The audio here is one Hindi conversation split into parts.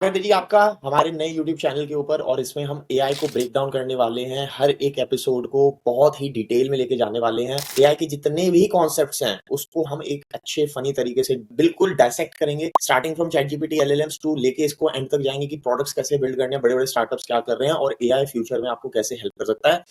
स्वागत है जी आपका हमारे नए यूट्यूब चैनल के ऊपर और इसमें हम एआई को ब्रेक डाउन करने वाले हैं। हर एक एपिसोड को बहुत ही डिटेल में लेके जाने वाले हैं। एआई के जितने भी कॉन्सेप्ट्स हैं उसको हम एक अच्छे फनी तरीके से बिल्कुल डायसेक्ट करेंगे, starting from chat GPT LLMs to लेके इसको एंड तक जाएंगे कि प्रोडक्ट्स कैसे बिल्ड करने हैं, बड़े बड़े स्टार्टअप्स क्या कर रहे हैं और एआई फ्यूचर में आपको कैसे हेल्प कर सकता है।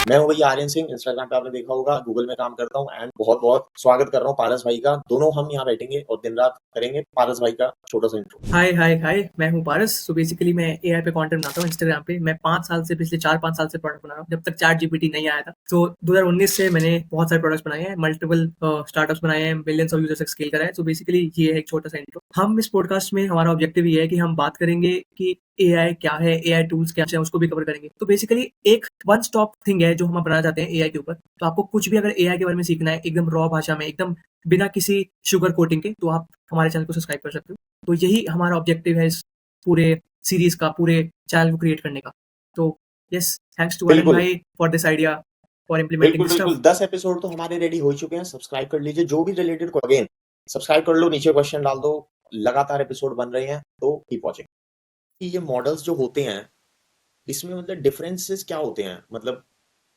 मैं हूं भैया आर्यन सिंह, इंस्टाग्राम पे आपने देखा होगा, गूगल में काम करता हूं एंड बहुत बहुत स्वागत कर रहा हूं पारस भाई का। दोनों हम यहाँ बैठेंगे और दिन रात करेंगे पारस भाई का छोटा सा इंट्रो। हाय हाय हाय, मैं हूँ पारस। सो बेसिकली मैं एआई पे कंटेंट बनाता हूँ इंस्टाग्राम पे। मैं 5 साल से, पिछले 4-5 साल से प्रोडक्ट बना रहा हूँ, जब तक चैट जीपीटी नहीं आया था। तो 2019 से मैंने बहुत सारे प्रोडक्ट्स बनाए हैं, मल्टीपल स्टार्टअप्स बनाए हैं, मिलियंस ऑफ यूजर्स तक स्केल करा है। सो बेसिकली ये है एक छोटा सा इंट्रो। हम इस पॉडकास्ट में, हमारा ऑब्जेक्टिव ये है कि हम बात करेंगे कि एआई क्या है, एआई टूल्स क्या है, उसको भी कवर करेंगे। तो बेसिकली एक वन स्टॉप थिंग है जो हम बनाना चाहते हैं एआई के ऊपर। तो आपको कुछ भी अगर एआई के बारे में सीखना है एकदम रॉ भाषा में, एकदम बिना किसी शुगर कोटिंग के, तो आप हमारे चैनल को सब्सक्राइब कर सकते हो। तो यही हमारा ऑब्जेक्टिव है इस पूरे सीरीज का, पूरे चैनल को क्रिएट करने का। तो यस, थैंक्स टू आर्यन बिल्कुल भाई for this idea, for implementing बिल्कुल दिस बिल्कुल स्टफ। 10 एपिसोड तो हमारे रेडी हो चुके हैं। सब्सक्राइब कर लीजिए, जो भी रिलेटेड को अगेन सब्सक्राइब कर लो, नीचे क्वेश्चन डाल दो, लगातार एपिसोड बन रहे हैं तो कीप वॉचिंग। ये मॉडल्स जो होते हैं इसमें मतलब डिफरेंसेस क्या होते हैं, मतलब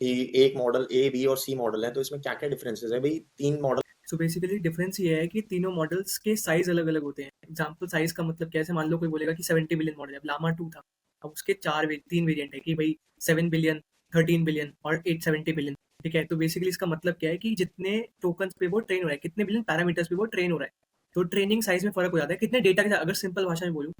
कि एक मॉडल ए बी और सी मॉडल है तो इसमें क्या क्या डिफरेंसेस है भाई? तीन मॉडल। सो बेसिकली डिफरेंस ये है कि तीनों मॉडल्स के साइज अलग अलग होते हैं। एग्जाम्पल साइज का मतलब कैसे, मान लो कोई बोलेगा कि 70 बिलियन मॉडल है, लामा 2 था। अब उसके तीन वेरिएंट है कि भाई 7 बिलियन, 13 बिलियन और 870 बिलियन। ठीक है, तो बेसिकली इसका मतलब क्या है कि जितने टोकन्स पे वो ट्रेन हो रहा है, कितने बिलियन पैरामीटर्स पे वो ट्रेन हो रहा है, तो ट्रेनिंग साइज में फर्क हो जाता है। कितने डेटा के साथ, अगर सिंपल भाषा में बोलूँ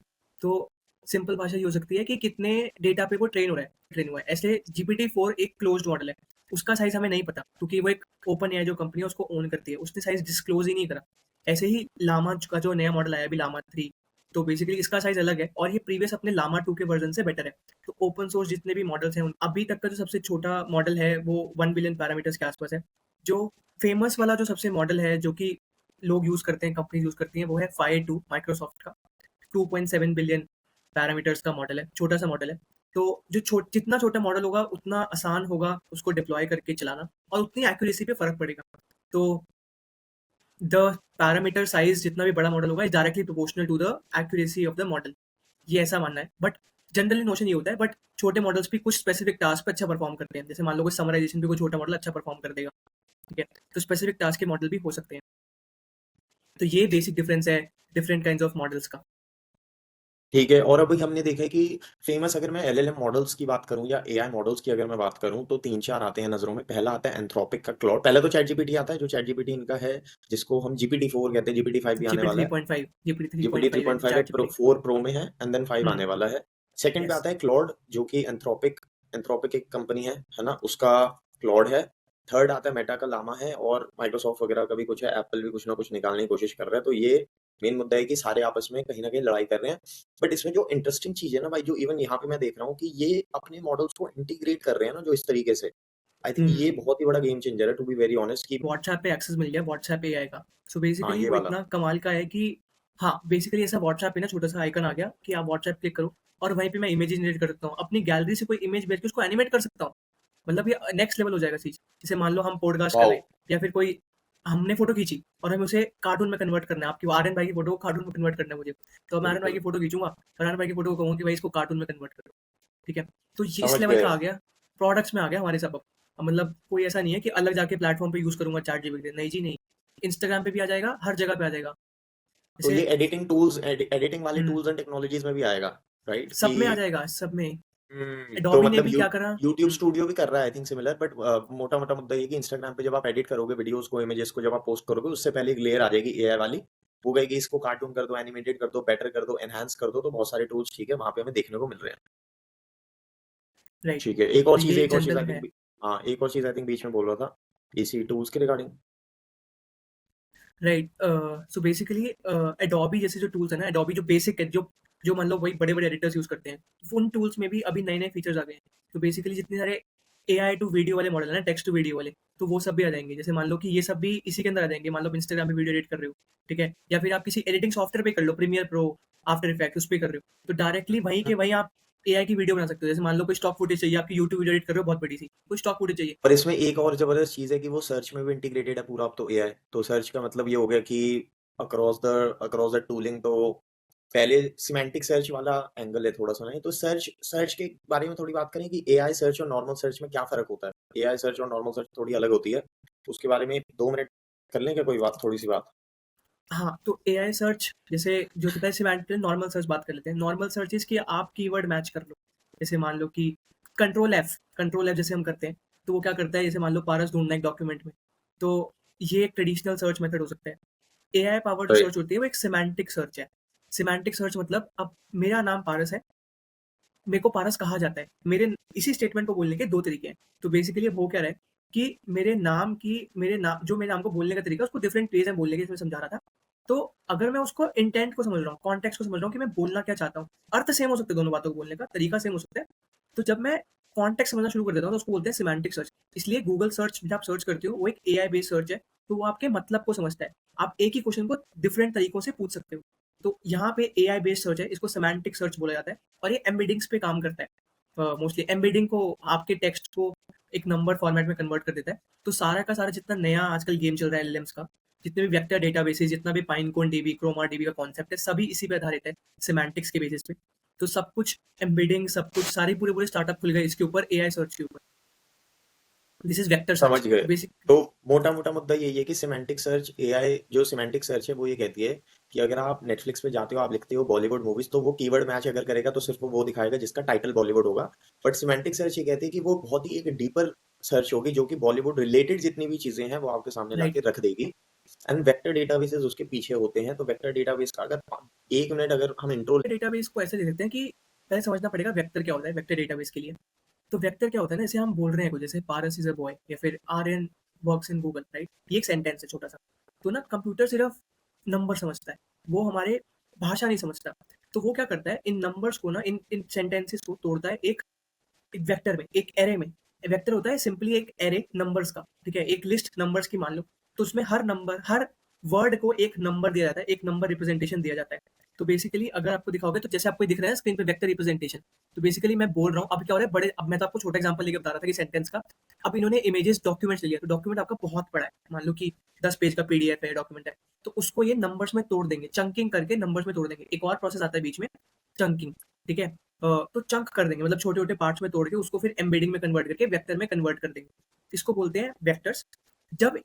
तो सिंपल भाषा ये हो सकती है कि कितने डेटा पे वो ट्रेन हो रहा है, ट्रेन हुआ है। ऐसे GPT-4 एक क्लोज्ड मॉडल है, उसका साइज हमें नहीं पता क्योंकि वो एक ओपन एआई जो कंपनी है उसको ओन करती है, उसने साइज डिस्क्लोज ही नहीं करा। ऐसे ही लामा का जो नया मॉडल आया अभी, लामा 3, तो बेसिकली इसका साइज अलग है और ये प्रीवियस अपने लामा 2 के वर्जन से बेटर है। तो ओपन सोर्स जितने भी मॉडल्स हैं अभी तक का जो सबसे छोटा मॉडल है वो 1 बिलियन पैरामीटर्स के आसपास है। जो फेमस वाला जो सबसे मॉडल है जो कि लोग यूज करते हैं, कंपनी यूज करती हैं, वो है फायर 2 माइक्रोसॉफ्ट का। 2.7 बिलियन पैरामीटर्स का मॉडल है, छोटा सा मॉडल है। तो जो जितना छोटा मॉडल होगा उतना आसान होगा उसको डिप्लॉय करके चलाना और उतनी एक्यूरेसी पे फर्क पड़ेगा। तो द पैरामीटर साइज जितना भी बड़ा मॉडल होगा is directly proportional to the accuracy of the model. ये ऐसा मानना है, बट जनरली नोशन ये होता है। बट छोटे मॉडल्स भी कुछ स्पेसिफिक टास्क पे अच्छा परफॉर्म करते हैं, जैसे मान लो कोई समराइजेशन पे कोई छोटा मॉडल अच्छा परफॉर्म कर देगा। ठीक है, तो स्पेसिफिक टास्क के मॉडल भी हो सकते हैं। तो ये बेसिक डिफरेंस है डिफरेंट काइंड ऑफ मॉडल्स का। ठीक है, और अभी हमने देखा है कि फेमस, अगर मैं एलएलएम मॉडल्स की बात करूं या एआई मॉडल्स की अगर मैं बात करूं तो तीन चार आते हैं नजरों में। पहला आता है एंथ्रोपिक का क्लॉड, पहले तो चैट जीपीटी आता है जो चैट जीपीटी इनका है, जिसको हम जीपीटी 4 कहते हैं। जीपीटी 5 भी आने जीपीटी वाला है। 3.5, जीपीटी जीपीटी 3.5 है 3.5 है, चैट जीपीटी। 4 प्रो में है एंड देन 5 आने वाला है। सेकंड पे यस। आता है क्लॉड जो कि एंथ्रोपिक एंथ्रोपिक एक कंपनी है ना, उसका क्लॉड है। थर्ड आता है मेटा का लामा है, और माइक्रोसॉफ्ट वगैरह का भी कुछ है, एप्पल भी कुछ ना कुछ निकालने की कोशिश कर रहा है। तो ये मेन मुद्दा है कि सारे आपस में कहीं ना कहीं लड़ाई कर रहे हैं। बट इसमें जो इंटरेस्टिंग चीज है ना भाई, जो इवन यहाँ पे मैं देख रहा हूँ कि ये अपने मॉडल्स को इंटीग्रेट कर रहे हैं ना जो इस तरीके से, आई थिंक ये बहुत ही बड़ा गेम चेंजर है टू बी वेरी ऑनेस्ट। की व्हाट्सएप पे एक्सेस मिल गया, व्हाट्सएप एआई का। सो हाँ बेसिकली ये वो वाला। इतना कमाल का है कि हाँ, बेसिकली ऐसा व्हाट्सएप पे ना छोटा सा आइकन आ गया कि आप व्हाट्सएप क्लिक करो और वहीं पे मैं इमेज जनरेट कर सकता हूँ, अपनी गैलरी से कोई इमेज भेज के उसको एनिमेट कर सकता हूँ। मतलब ये नेक्स्ट लेवल हो जाएगा चीज। जैसे मान लो हम पॉडकास्ट कर रहे वाओ। हैं या फिर कोई, हमने फोटो खींची और हमें उसे कार्टून में कन्वर्ट करना है, आपकी आर्यन भाई की फोटो को कार्टून में कन्वर्ट करना है मुझे, तो मैं आर्यन भाई बिल्कुल। की फोटो खींचूंगा और आर्यन भाई की फोटो को कहूँगा कि भाई इसको कार्टून में कन्वर्ट करो। ठीक है, तो ये इस समझ लेवल का गए। आ गया, प्रोडक्ट्स में आ गया हमारे सब अब। मतलब कोई ऐसा नहीं है कि अलग जाके प्लेटफॉर्म पे यूज करूंगा चैट जीपीटी, नहीं जी नहीं। इंस्टाग्राम पे भी आ जाएगा, हर जगह पे आ जाएगा। तो जैसे ये एडिटिंग टूल्स, एडिटिंग वाले हम्म, टूल्स एंड टेक्नोलॉजीज में भी आएगा, राइट? सब कि में आ जाएगा, सब में। तो एडोबी ने मतलब भी क्या करा। यूट्यूब स्टूडियो भी कर रहा है आई थिंक सिमिलर, बट मोटा मोटा मुद्दा ये कि इंस्टाग्राम पे जब आप एडिट करोगे वीडियोस को, इमेजेस को, जब आप पोस्ट करोगे उससे पहले एक लेयर आ जाएगी एआई वाली। वो कहेगी इसको कार्टून कर दो, एनिमेटेड कर दो, बेटर कर दो, एनहांस कर दो। तो बहुत सारे टूल्स ठीक है वहां पे हमें देखने को मिल रहे हैं। राइट, ठीक है, तो ये एक और चीज जनरल आई है। थिंक, हाँ एक और चीज आई थिंक बीच में बोल रहा था इसी टूल्स के regarding. Right, so basically Adobe जैसे जो टूल्स है ना, एडोबी जो बेसिक है, जो जो मान लो वही बड़े बड़े एडिटर्स यूज करते हैं, उन टूल्स में भी अभी नए नए फीचर्स आ गए हैं। तो बेसिकली जितने सारे AI टू वीडियो वाले मॉडल है ना, टेक्स्ट टू वीडियो वाले, तो वो सब भी आ जाएंगे। जैसे मान लो कि ये सब भी इसी के अंदर आ जाएंगे। मान लो आप इंस्टाग्राम पे वीडियो एडिट कर रहे हो, ठीक है, या फिर आप किसी एडिटिंग सॉफ्टवेयर पे कर लो, प्रीमियर प्रो, आफ्टर इफेक्ट उस पे कर रहे हो, तो डायरेक्टली वहीं के वहीं आप एआई की वीडियो बना सकते हो। जैसे मान लो कोई स्टॉक फुटेज चाहिए, आपकी यूट्यूब वीडियो एडिट कर रहे हो बहुत बड़ी सी, कोई स्टॉक फुटेज चाहिए। और इसमें एक और जबरदस्त चीज है कि वो सर्च में भी इंटीग्रेटेड है पूरा अब तो एआई। तो सर्च का मतलब ये हो गया कि अक्रॉस द टूलिंग। तो पहले सिमेंटिक सर्च वाला एंगल है थोड़ा सा, नहीं तो सर्च सर्च के बारे में थोड़ी बात करें कि एआई सर्च और नॉर्मल सर्च में क्या फर्क होता है। एआई सर्च और नॉर्मल सर्च थोड़ी अलग होती है, उसके बारे में 2 मिनट कर लें क्या, कोई बात, थोड़ी सी बात। हाँ, तो एआई सर्च जैसे जो होता है सिमेंटिक, नॉर्मल सर्च बात कर लेते हैं। नॉर्मल सर्च इज़ कि आप कीवर्ड मैच कर लो। जैसे मान लो कि कंट्रोल एफ जैसे हम करते हैं, तो वो क्या करता है, जैसे मान लो पारस ढूँढना है एक डॉक्यूमेंट में, तो ये एक ट्रेडिशनल सर्च मेथड हो सकता है। एआई पावर्ड जो राइट। सर्च होती है वो एक सिमेंटिक सर्च है। सिमेंटिक सर्च मतलब अब मेरा नाम पारस है, मेरे को पारस कहा जाता है। मेरे इसी स्टेटमेंट को बोलने के 2 तरीके हैं। तो बेसिकली अब हो क्या रहा है कि मेरे नाम को बोलने का तरीका उसको डिफरेंट वेज़ में बोलने के, इसमें समझा रहा था। तो अगर मैं उसको इंटेंट को समझ रहा हूँ, कॉन्टेक्स्ट को समझ रहा हूँ कि मैं बोलना क्या चाहता हूँ, अर्थ सेम हो सकते हैं दोनों बातों को बोलने का, तरीका सेम हो सकता है। तो जब मैं कॉन्टेक्स्ट समझना शुरू कर देता हूँ तो उसको बोलते हैं सिमेंटिक सर्च। इसलिए गूगल सर्च जब आप सर्च करते हो वो एक एआई बेस्ड सर्च है, तो वो आपके मतलब को समझता है। आप एक ही क्वेश्चन को डिफरेंट तरीकों से पूछ सकते हो। तो यहाँ पे एआई बेस्ड सर्च है, इसको सिमेंटिक सर्च बोला जाता है और ये एम्बेडिंग्स पे काम करता है। मोस्टली एम्बेडिंग को आपके टेक्स्ट को एक नंबर फॉर्मेट में कन्वर्ट कर देता है। तो सारा का सारा जितना नया आजकल गेम चल रहा है एलएलएम्स का, जितने भी वेक्टर डेटाबेसेस, जितना भी पाइनकोन डीबी, क्रोमा डीबी का कॉन्सेप्ट है, सभी इसी पे आधारित है, सिमेंटिक्स के बेसिस पे। तो सब कुछ एम्बेडिंग, सब कुछ सारी पूरे पूरे स्टार्टअप खुल गए इसके ऊपर, एआई सर्च के ऊपर। This is vector search. समझ गए। तो बेसिक तो मोटा मोटा मुद्दा यही है कि सिमेंटिक सर्च, एआई जो सिमेंटिक सर्च है वो ये कहती है कि अगर आप नेटफ्लिक्स पे जाते हो, आप लिखते हो बॉलीवुड मूवीज, तो वो कीवर्ड मैच अगर करेगा तो सिर्फ वो दिखाएगा जिसका टाइटल बॉलीवुड होगा। बट सिमेंटिक सर्च ये कहती है कि वो बहुत ही एक डीपर सर्च होगी, जो कि बॉलीवुड रिलेटेड जितनी भी चीजें हैं वो आपके सामने राइट। लाके रख देगी। एंड वेक्टर डेटाबेसेस उसके पीछे होते हैं। तो वेक्टर डेटाबेस का अगर 1 मिनट अगर हम इंट्रो। डेटाबेस को ऐसे दे सकते हैं कि पहले समझना पड़ेगा वेक्टर क्या होता है वेक्टर डेटाबेस के लिए। तो वेक्टर क्या होता है ना, जैसे हम बोल रहे हैं कुछ, जैसे पारस इज अ बॉय या फिर Aryan works in Google, right, ये एक सेंटेंस है छोटा सा। तो ना कंप्यूटर सिर्फ नंबर समझता है, वो हमारे भाषा नहीं समझता। तो वो क्या करता है, इन नंबर्स को ना, इन इन सेंटेंसेस को तोड़ता है एक एक वेक्टर में, एक एरे में। वेक्टर होता है सिंपली एक एरे नंबर्स का, ठीक है, एक लिस्ट नंबर्स की मान लो। तो उसमें हर नंबर, हर वर्ड को एक नंबर दिया जाता है, एक नंबर रिप्रेजेंटेशन दिया जाता है। तो बेसिकली अगर आपको दिखाओगे तो जैसे आपको दिख रहा है स्क्रीन पे वेक्टर रिप्रेजेंटेशन। तो बेसिकली मैं बोल रहा हूँ, अब क्या हो रहा है, बड़े, अब मैं तो आपको छोटा एग्जांपल लेके बता रहा था कि सेंटेंस का। अब इन्होंने इमेजेस डॉक्यूमेंट ले लिया, तो डॉक्यूमेंट आपका बहुत बड़ा है, मान लो कि 10 पेज का पीडीएफ है, डॉक्यूमेंट है। तो उसको ये नंबर्स में तोड़ देंगे, चंकिंग करके नंबर्स में तोड़ देंगे। एक और प्रोसेस आता है बीच में, चंकिंग, ठीक है। तो चंक कर देंगे, मतलब छोटे छोटे पार्ट्स में तोड़ के उसको फिर एम्बेडिंग में कन्वर्ट करके वेक्टर में कन्वर्ट कर देंगे। इसको बोलते हैं वेक्टर्स। जब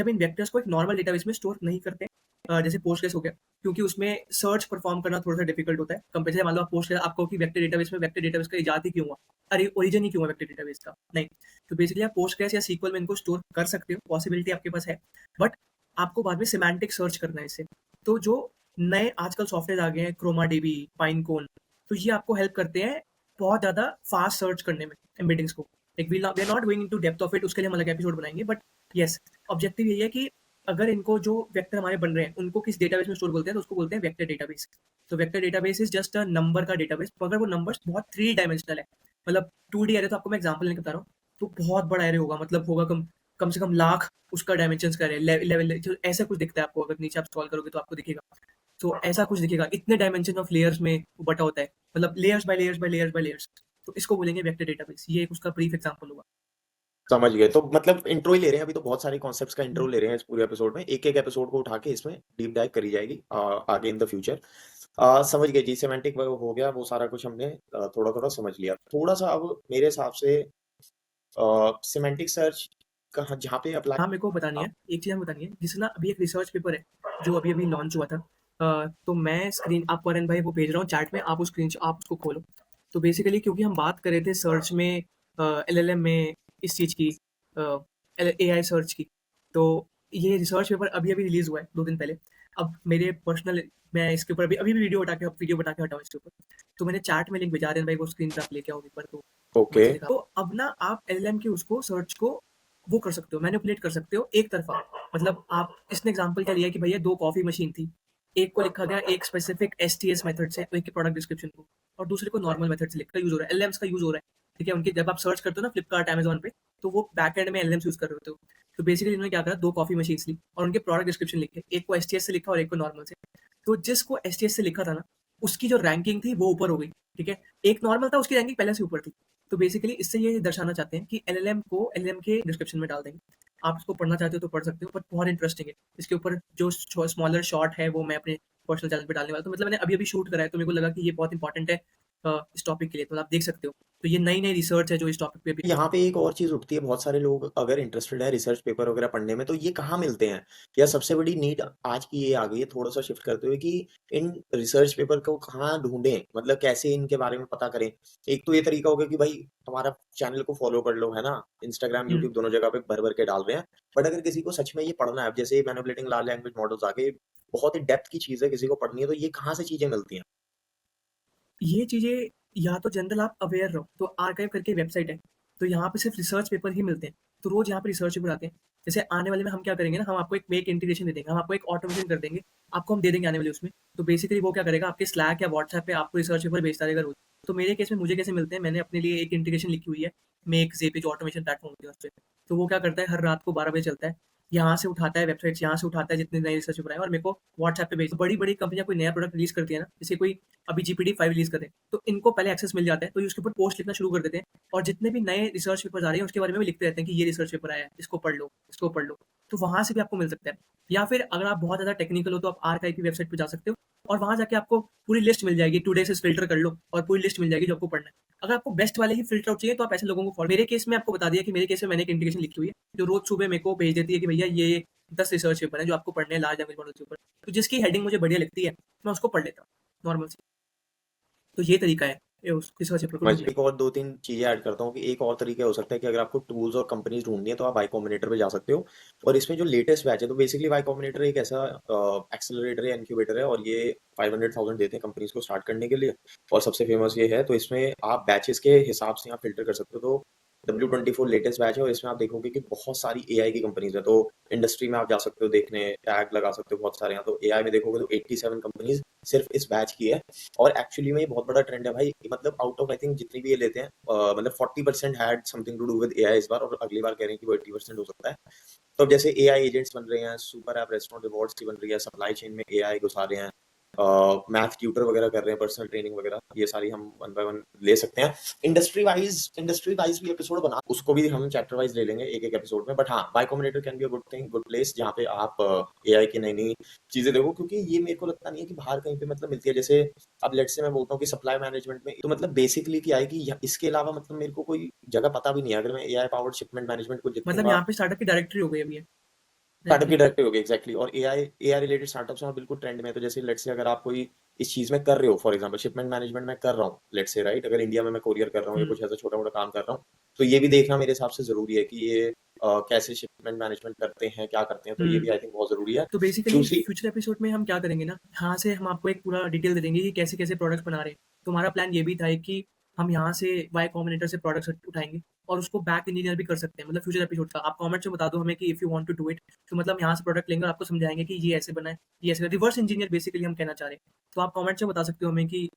इन वेक्टर्स को एक नॉर्मल डेटाबेस में स्टोर नहीं करते, जैसे पोस्टग्रेस हो गया, क्योंकि उसमें सर्च परफॉर्म करना थोड़ा सा डिफिकल्ट होता है कंपेयर से, मान लो आप पोस्टग्रेस, आपको कि वेक्टर डेटाबेस में, वेक्टर डेटाबेस का इजाद ही क्यों हुआ, अरे ओरिजिन ही क्यों हुआ वेक्टर डेटाबेस का, नहीं। तो बेसिकली आप पोस्टग्रेस या सीक्वल में इनको स्टोर कर सकते हो, पॉसिबिलिटी आपके पास है। बट आपको बाद में सिमेंटिक सर्च करना है इससे। तो जो नए आजकल सॉफ्टवेयर आ गए हैं, क्रोमा डीबी, पाइनकोन, तो ये आपको हेल्प करते हैं बहुत ज़्यादा फास्ट सर्च करने में एम्बेडिंग्स को। Like we are not going into depth of it, उसके लिए हम अलग एपिसोड बनाएंगे। बट यस, ऑब्जेक्टिव यही है कि अगर इनको जो वेक्टर हमारे बन रहे हैं उनको किस डेटाबेस में स्टोर बोलते हैं, तो उसको बोलते हैं वेक्टर डेटाबेस। तो vector database is just a number का डेटाबेस, मगर वो नंबर्स बहुत थ्री डायमेंशनल है। मतलब 2D एरे, तो आपको मैं एग्जांपल लेके बता रहा हूँ, तो बहुत बड़ा एरे होगा, मतलब होगा कम कम से कम लाख उसका डायमेंशन का लेवल, ऐसा कुछ दिखता है आपको, अगर नीचे आप स्क्रॉल करोगे तो आपको दिखेगा। तो ऐसा कुछ दिखेगा, इतने डायमेंशन ऑफ लेयर्स में वो बटा होता है, मतलब layers by layers by layers by layers. तो इसको बोलेंगे वेक्टर डेटाबेस, ये एक उसका ब्रीफ एग्जांपल होगा। समझ गए। तो मतलब इंट्रो ही ले रहे हैं अभी, तो बहुत सारे कॉन्सेप्ट्स का इंट्रो ले रहे हैं इस पूरे एपिसोड में। एक एक एपिसोड को उठा के इसमें डीप डाइव करी जाएगी आगे इन द फ्यूचर। समझ गए जी, सेमेंटिक हो गया, वो सारा कुछ हमने थोड़ा थोड़ा समझ लिया। थोड़ा सा अब मेरे हिसाब से सिमेंटिक सर्च कहाँ, जहाँ पे अप्लाई। हाँ, मेरे को बतानी है, एक चीज़ हमें बतानी है, जिससे ना अभी एक रिसर्च पेपर है जो अभी अभी लॉन्च हुआ था। तो मैं स्क्रीन आपको, अरन भाई, वो भेज रहा हूँ चैट में, आप उस स्क्रीन आप उसको खोलो। तो बेसिकली क्योंकि हम बात कर रहे थे सर्च में, एलएलएम में, इस चीज़ की, एआई सर्च की, तो ये रिसर्च पेपर अभी अभी रिलीज हुआ है 2 दिन पहले। अब मेरे पर्सनल, मैं इसके ऊपर अभी अभी वीडियो बना के हटाऊँ इसके ऊपर। तो मैंने चैट में लिंक भेजा, रहे भाई वो स्क्रीन पे आप लेके आओगे एक बार, तो मैं ओके। अच्छे से दिखा। तो अब ना आप एलएलएम के उसको सर्च को वो कर सकते हो, मैनिपुलेट कर सकते हो एक तरफा। मतलब आप, इसने एग्जांपल क्या लिया कि भैया 2 कॉफ़ी मशीन थी, एक को लिखा गया एक स्पेसिफिक एसटीएस मेथड से, एक के प्रोडक्ट डिस्क्रिप्शन को, और दूसरे को नॉर्मल मेथड से लिखकर यूज़ हो रहा है, एलएम्स का यूज़ हो रहा है, ठीक है। उनके जब आप सर्च करते हो ना फ्लिपकार्ट, अमेज़न पे, तो वो बैक एंड में एलएम्स यूज़ कर रहे होते हो। तो बेसिकली इन्होंने क्या करा, 2 कॉफ़ी मशीन्स ली और उनके प्रोडक्ट डिस्क्रिप्शन लिखे, एक को एसटीएस से लिखा और एक को नॉर्मल से। तो जिसको एसटीएस से लिखा था ना, उसकी जो रैंकिंग थी वो ऊपर हो गई, ठीक है? एक नॉर्मल था, उसकी रैंकिंग पहले से ऊपर थी। तो बेसिकली इससे ये दर्शाना चाहते हैं कि एलएलएम के डिस्क्रिप्शन में डाल देंगे। आप इसको पढ़ना चाहते हो तो पढ़ सकते हो, बट बहुत इंटरेस्टिंग है। इसके ऊपर जो स्मॉलर शॉट है वो मैं अपने पर्सनल चैनल पे डालने वाला हूँ। तो मतलब मैंने अभी-अभी शूट करा है, तो मेरे को लगा कि ये बहुत इंपॉर्टेंट है इस टॉपिक के लिए, तो आप देख सकते हो। तो ये नई-नई रिसर्च है जो इस टॉपिक पे अभी यहाँ पे एक और चीज़ उठती है, बहुत सारे लोग अगर इंटरेस्टेड है रिसर्च पेपर वगैरह पढ़ने में, तो ये कहाँ मिलते हैं? या सबसे बड़ी नीड आज की ये आ गई है, थोड़ा-सा शिफ्ट करते हुए, कि इन रिसर्च पेपर को कहाँ ढूँढें? मतलब कैसे इनके बारे में पता करें? एक तो ये तरीका हो गया कि भाई हमारा चैनल को फॉलो कर लो, है ना? इंस्टाग्राम, हुँ। यूट्यूब दोनों जगह पे भर-भर के डाल रहे हैं। बट अगर किसी को सच में ये पढ़ना है, अब जैसे मैनिपुलेटिंग लार्ज लैंग्वेज मॉडल्स आ गए, बहुत ही डेप्थ की चीज़ है, किसी को पढ़नी है, तो ये कहाँ से चीज़ें मिलती हैं? ये चीज़ें या तो जनरल आप अवेयर रहो, तो आर्काइव करके वेबसाइट है, तो यहाँ पे सिर्फ रिसर्च पेपर ही मिलते हैं, तो रोज़ यहाँ पे रिसर्च पेपर आते हैं। जैसे आने वाले में हम क्या करेंगे ना, हम आपको एक इंटीग्रेशन दे देंगे, हम आपको एक ऑटोमेशन कर देंगे, आपको हम दे देंगे आने वाले उसमें। तो बेसिकली वो क्या करेगा, आपके स्लैक या व्हाट्सएप पे आपको रिसर्च पेपर भेजता रहेगा रोज़। तो मेरे केस में मुझे कैसे मिलते हैं, मैंने अपने लिए एक इंटीग्रेशन लिखी हुई है, मेक ज़ेपी जो ऑटोमेशन प्लेटफ़ॉर्म होती है उसपे। तो वो क्या करता है, हर रात को 12 बजे चलता है, यहाँ से उठाता है वेबसाइट से, यहाँ से उठाता है जितने नए रिसर्च पेपर आए और मेरे को व्हाट्सएप पे भेजता है। बड़ी-बड़ी कंपनियाँ कोई नया प्रोडक्ट रिलीज़ करती है ना, जैसे कोई अभी जीपीटी-5 रिलीज़ कर रहे हैं, तो इनको पहले एक्सेस मिल जाता है, तो ये उसके ऊपर पोस्ट लिखना शुरू कर देते हैं और जितने भी नए रिसर्च पेपर्स आ रहे हैं, उसके बारे में भी लिखते रहते हैं कि ये रिसर्च पेपर आया है, इसको पढ़ लो, इसको पढ़ लो। तो वहाँ से भी आपको मिल सकता है। या फिर अगर आप बहुत ज़्यादा टेक्निकल हो, तो आप आर्काइव की वेबसाइट पे जा सकते हो और वहाँ जाके आपको पूरी लिस्ट मिल जाएगी, टुडे से फ़िल्टर कर लो और पूरी लिस्ट मिल जाएगी जो आपको पढ़ना है। अगर आपको बेस्ट वाले ही फ़िल्टर आउट चाहिए, तो आप ऐसे लोगों को फॉलो मेरे केस में आपको बता दिया कि मेरे केस में मैंने एक इंडिकेशन लिखी हुई है, जो रोज़ सुबह मेरे को भेज देती है कि भैया ये 10 रिसर्च पेपर हैं जो आपको पढ़ने हैं लार्ज लैंग्वेज मॉडल के ऊपर। तो जिसकी हेडिंग मुझे बढ़िया लगती है, मैं उसको पढ़ लेता हूँ, नॉर्मल सी। तो ये तरीका है ये उस रिसर्च पेपर को मैं ढूँढने एक और 2-3 चीज़ें ऐड करता हूँ कि एक और तरीका हो सकता है कि अगर आपको टूल्स और कंपनीज़ ढूँढनी है, तो आप वाई कॉम्बिनेटर पे जा सकते हो। और इसमें जो लेटेस्ट बैच है, तो बेसिकली वाई कॉम्बिनेटर एक ऐसा एक्सेलरेटर या इनक्यूबेटर है, और ये 500,000 देते हैं कंपनीज़ को स्टार्ट करने के लिए, और सबसे फेमस ये है। तो इसमें आप बैचेज़ के हिसाब से यहाँ फ़िल्टर कर सकते हो। तो W24 लेटेस्ट बैच है, और इसमें आप देखोगे कि बहुत सारी एआई की कंपनीज़ हैं। तो इंडस्ट्री में आप जा सकते हो देखने, टैग लगा सकते हो बहुत सारे यहाँ। तो एआई में देखोगे तो 87 कंपनीज़ सिर्फ इस बैच की है। और एक्चुअली में ये बहुत बड़ा ट्रेंड है भाई, मतलब आउट ऑफ आई थिंक जितनी भी ये लेते हैं, मतलब 40% had something to do with AI इस बार, और अगली बार कह रहे हैं कि वो 80% हो सकता है। तो अब जैसे एआई एजेंट्स बन रहे हैं, सुपर ऐप रेस्टोरेंट रिवॉर्ड्स की बन रही है, सप्लाई चेन में एआई घुसा रहे हैं, मैथ ट्यूटर वगैरह कर रहे हैं, पर्सनल ट्रेनिंग वगैरह, ये सारी हम वन बाय वन ले सकते हैं। इंडस्ट्री वाइज भी एपिसोड बना, उसको भी हम चैप्टर वाइज ले लेंगे एक एक एपिसोड में। बट हाँ, Y combinator can be a good thing, good place, जहाँ पे आप एआई की नई नई चीजें देखो, क्योंकि ये मेरे को लगता नहीं है कि बाहर कहीं पे मतलब मिलती है। जैसे अब लेट्स से मैं बोलता हूँ कि सप्लाई मैनेजमेंट में, तो मतलब बेसिकली क्या है कि इसके अलावा मतलब मेरे को कोई जगह पता भी नहीं है। अगर मैं एआई पावर्ड शिपमेंट मैनेजमेंट को मतलब लिखूंगा, यहाँ पे स्टार्टअप की डायरेक्टरी हो गई अभी है, स्टार्टअप की डायरेक्टली। डायरेक्टरी होगी एग्जैक्टली। और एआई एआई रिलेटेड स्टार्टअप्स हैं बिल्कुल ट्रेंड में। तो जैसे लेट्स से अगर आप कोई इस चीज में कर रहे हो, फॉर एग्जांपल शिपमेंट मैनेजमेंट में कर रहा हूँ, लेट्स से राइट, अगर इंडिया में मैं कोरियर कर रहा हूँ या हुँ। कुछ ऐसा छोटा मोटा काम कर रहा हूँ, तो ये भी देखना मेरे हिसाब से जरूरी है कि ये कैसे शिपमेंट मैनेजमेंट करते हैं, क्या करते हैं। तो ये हुँ। भी आई थिंक बहुत जरूरी है। तो बेसिकली दूसरी, फ्यूचर एपिसोड में हम क्या करेंगे ना, यहाँ से हम आपको एक पूरा डिटेल दे देंगे कि कैसे-कैसे प्रोडक्ट्स बना रहे हैं। तो हमारा प्लान ये भी था कि हम यहाँ से वाई कॉम्बिनेटर से प्रोडक्ट्स उठाएँगे और उसको बैक इंजीनियर भी कर सकते हैं, मतलब फ्यूचर एपिसोड का। आप कमेंट्स में बता दो हमें कि if you want to do it, तो मतलब यहाँ से प्रोडक्ट लेंगे और आपको समझाएँगे कि ये ऐसे बना है, ये ऐसे रिवर्स इंजीनियर बेसिकली हम कहना चाह रहे हैं। तो आप कमेंट्स में बता सकते हो हमें कि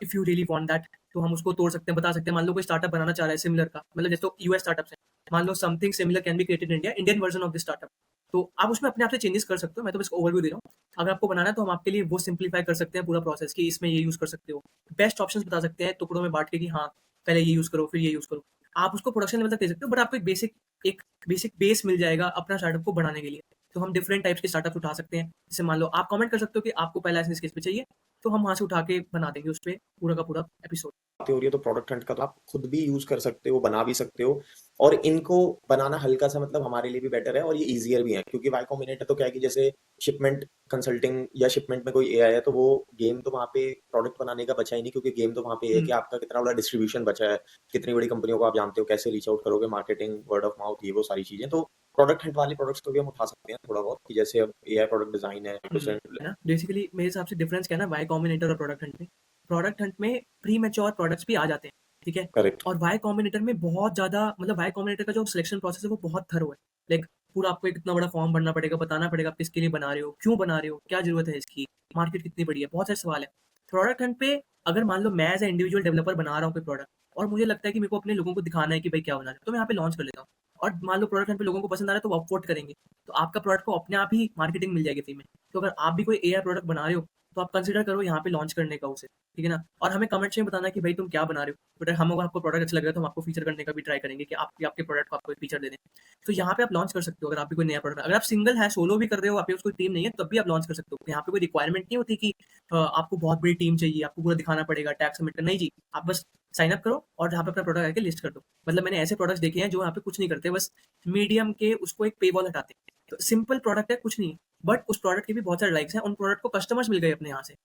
if you really want that, तो हम उसको तोड़ सकते हैं, बता सकते हैं। मान लो कोई स्टार्टअप बनाना चाह रहा है सिमिलर का, मतलब जैसे तो यूएस स्टार्टअप्स हैं। मान लो something similar can be created in India, Indian version of this startup. तो आप उसमें अपने आप से चेंजेस कर सकते हो, मैं तो बस ओवरव्यू दे रहा हूँ। अगर आपको बनाना है तो हम आपके लिए वो सिंप्लीफाई कर सकते हैं पूरा प्रोसेस कि इसमें ये यूज़ कर सकते हो। बेस्ट ऑप्शंस बता सकते हैं टुकड़ों में बाँट के कि हाँ, पहले ये यूज़ करो, फिर ये यूज़ करो। आप उसको प्रोडक्शन लेवल तक दे सकते हो, बट आपको एक बेसिक बेस मिल जाएगा अपना स्टार्टअप को बढ़ाने के लिए। तो हम डिफरेंट टाइप्स के स्टार्टअप्स उठा सकते हैं। जैसे मान लो आप कमेंट कर सकते हो कि आपको पहला ऐसे केस पे चाहिए, तो हम वहाँ से उठा के बना देंगे उस पे पूरा का पूरा एपिसोड। बातें हो रही है, तो प्रोडक्ट हंट का तो आप खुद भी यूज कर सकते हो, बना भी सकते हो। और इनको बनाना हल्का सा मतलब हमारे लिए भी बेटर है, और ये इजियर भी है, क्योंकि वाई कॉम्बिनेटर तो क्या है कि जैसे शिपमेंट कंसल्टिंग या शिपमेंट में कोई एआई है, तो वो गेम तो वहाँ पे प्रोडक्ट बनाने का बचा ही नहीं, क्योंकि गेम तो वहाँ पे है हुँ। कि आपका कितना बड़ा डिस्ट्रीब्यूशन बचा है, कितनी बड़ी कंपनियों को आप जानते हो, कैसे रीच आउट करोगे, मार्केटिंग, वर्ड ऑफ माउथ, ये वो सारी चीजें। तो प्रोडक्ट हंट वाले प्रोडक्ट्स को भी हम उठा सकते हैं थोड़ा बहुत, कि जैसे अब एआई प्रोडक्ट डिजाइन है, हुँ, है ना? बेसिकली मेरे हिसाब से डिफरेंस क्या है ना वाई कॉम्बिनेटर और प्रोडक्ट हंट में। प्रोडक्ट हंट में प्री मैच्योर प्रोडक्ट्स भी आ जाते हैं, ठीक है? करेक्ट। और वाई कॉम्बिनेटर में बहुत ज़्यादा मतलब वाई कॉम्बिनेटर का जो सिलेक्शन प्रोसेस है वो बहुत थरो है। लाइक पूरा आपको एक इतना बड़ा फॉर्म भरना पड़ेगा, बताना पड़ेगा आप किसके लिए बना रहे हो, क्यों बना रहे हो, क्या ज़रूरत है इसकी, मार्केट कितनी बड़ी है, बहुत सारे सवाल हैं। प्रोडक्ट हंट पे अगर मान लो मैं एज़ अ इंडिविजुअल डेवलपर बना रहा हूँ कोई प्रोडक्ट और मुझे लगता है कि मेरे को अपने लोगों को दिखाना है कि भाई क्या बना रहे हो, तो मैं यहाँ पे लॉन्च कर लेता हूँ। और मान लो प्रोडक्ट हंट पे लोगों को पसंद आ रहा है तो वो अपवोट करेंगे। तो आपका प्रोडक्ट को अपने आप ही मार्केटिंग मिल जाएगी फ्री में। तो अगर आप भी कोई एआई प्रोडक्ट बना रहे हो, तो आप कंसिडर करो यहाँ पे लॉन्च करने का उसे, ठीक है ना? और हमें कमेंट्स में बताना कि भाई तुम क्या बना रहे हो, बट हम आपको प्रोडक्ट अच्छा लग रहा है तो हम आपको फीचर करने का भी ट्राई करेंगे कि आपके प्रोडक्ट को आपको एक फीचर दे दें। तो यहाँ पे आप लॉन्च कर सकते हो अगर आप भी कोई नया प्रोडक्ट, अगर आप सिंगल है, सोलो भी कर रहे हो, आपके पास कोई टीम नहीं है, तब भी आप लॉन्च कर सकते हो। यहाँ पे कोई रिक्वायरमेंट नहीं होती कि आपको बहुत बड़ी टीम चाहिए, आपको पूरा दिखाना पड़ेगा, टैग सबमिट करना, नहीं जी। आप बस साइन अप करो और जहाँ पे अपना प्रोडक्ट आके लिस्ट कर दो। मतलब मैंने ऐसे प्रोडक्ट्स देखे हैं जो यहाँ पे कुछ नहीं करते, बस मीडियम के उसको एक पे वॉल हटाते हैं। तो सिंपल प्रोडक्ट है, कुछ नहीं है, बट उस प्रोडक्ट के भी बहुत सारे लाइक्स हैं, उन प्रोडक्ट को कस्टमर्स मिल गए अपने यहाँ से।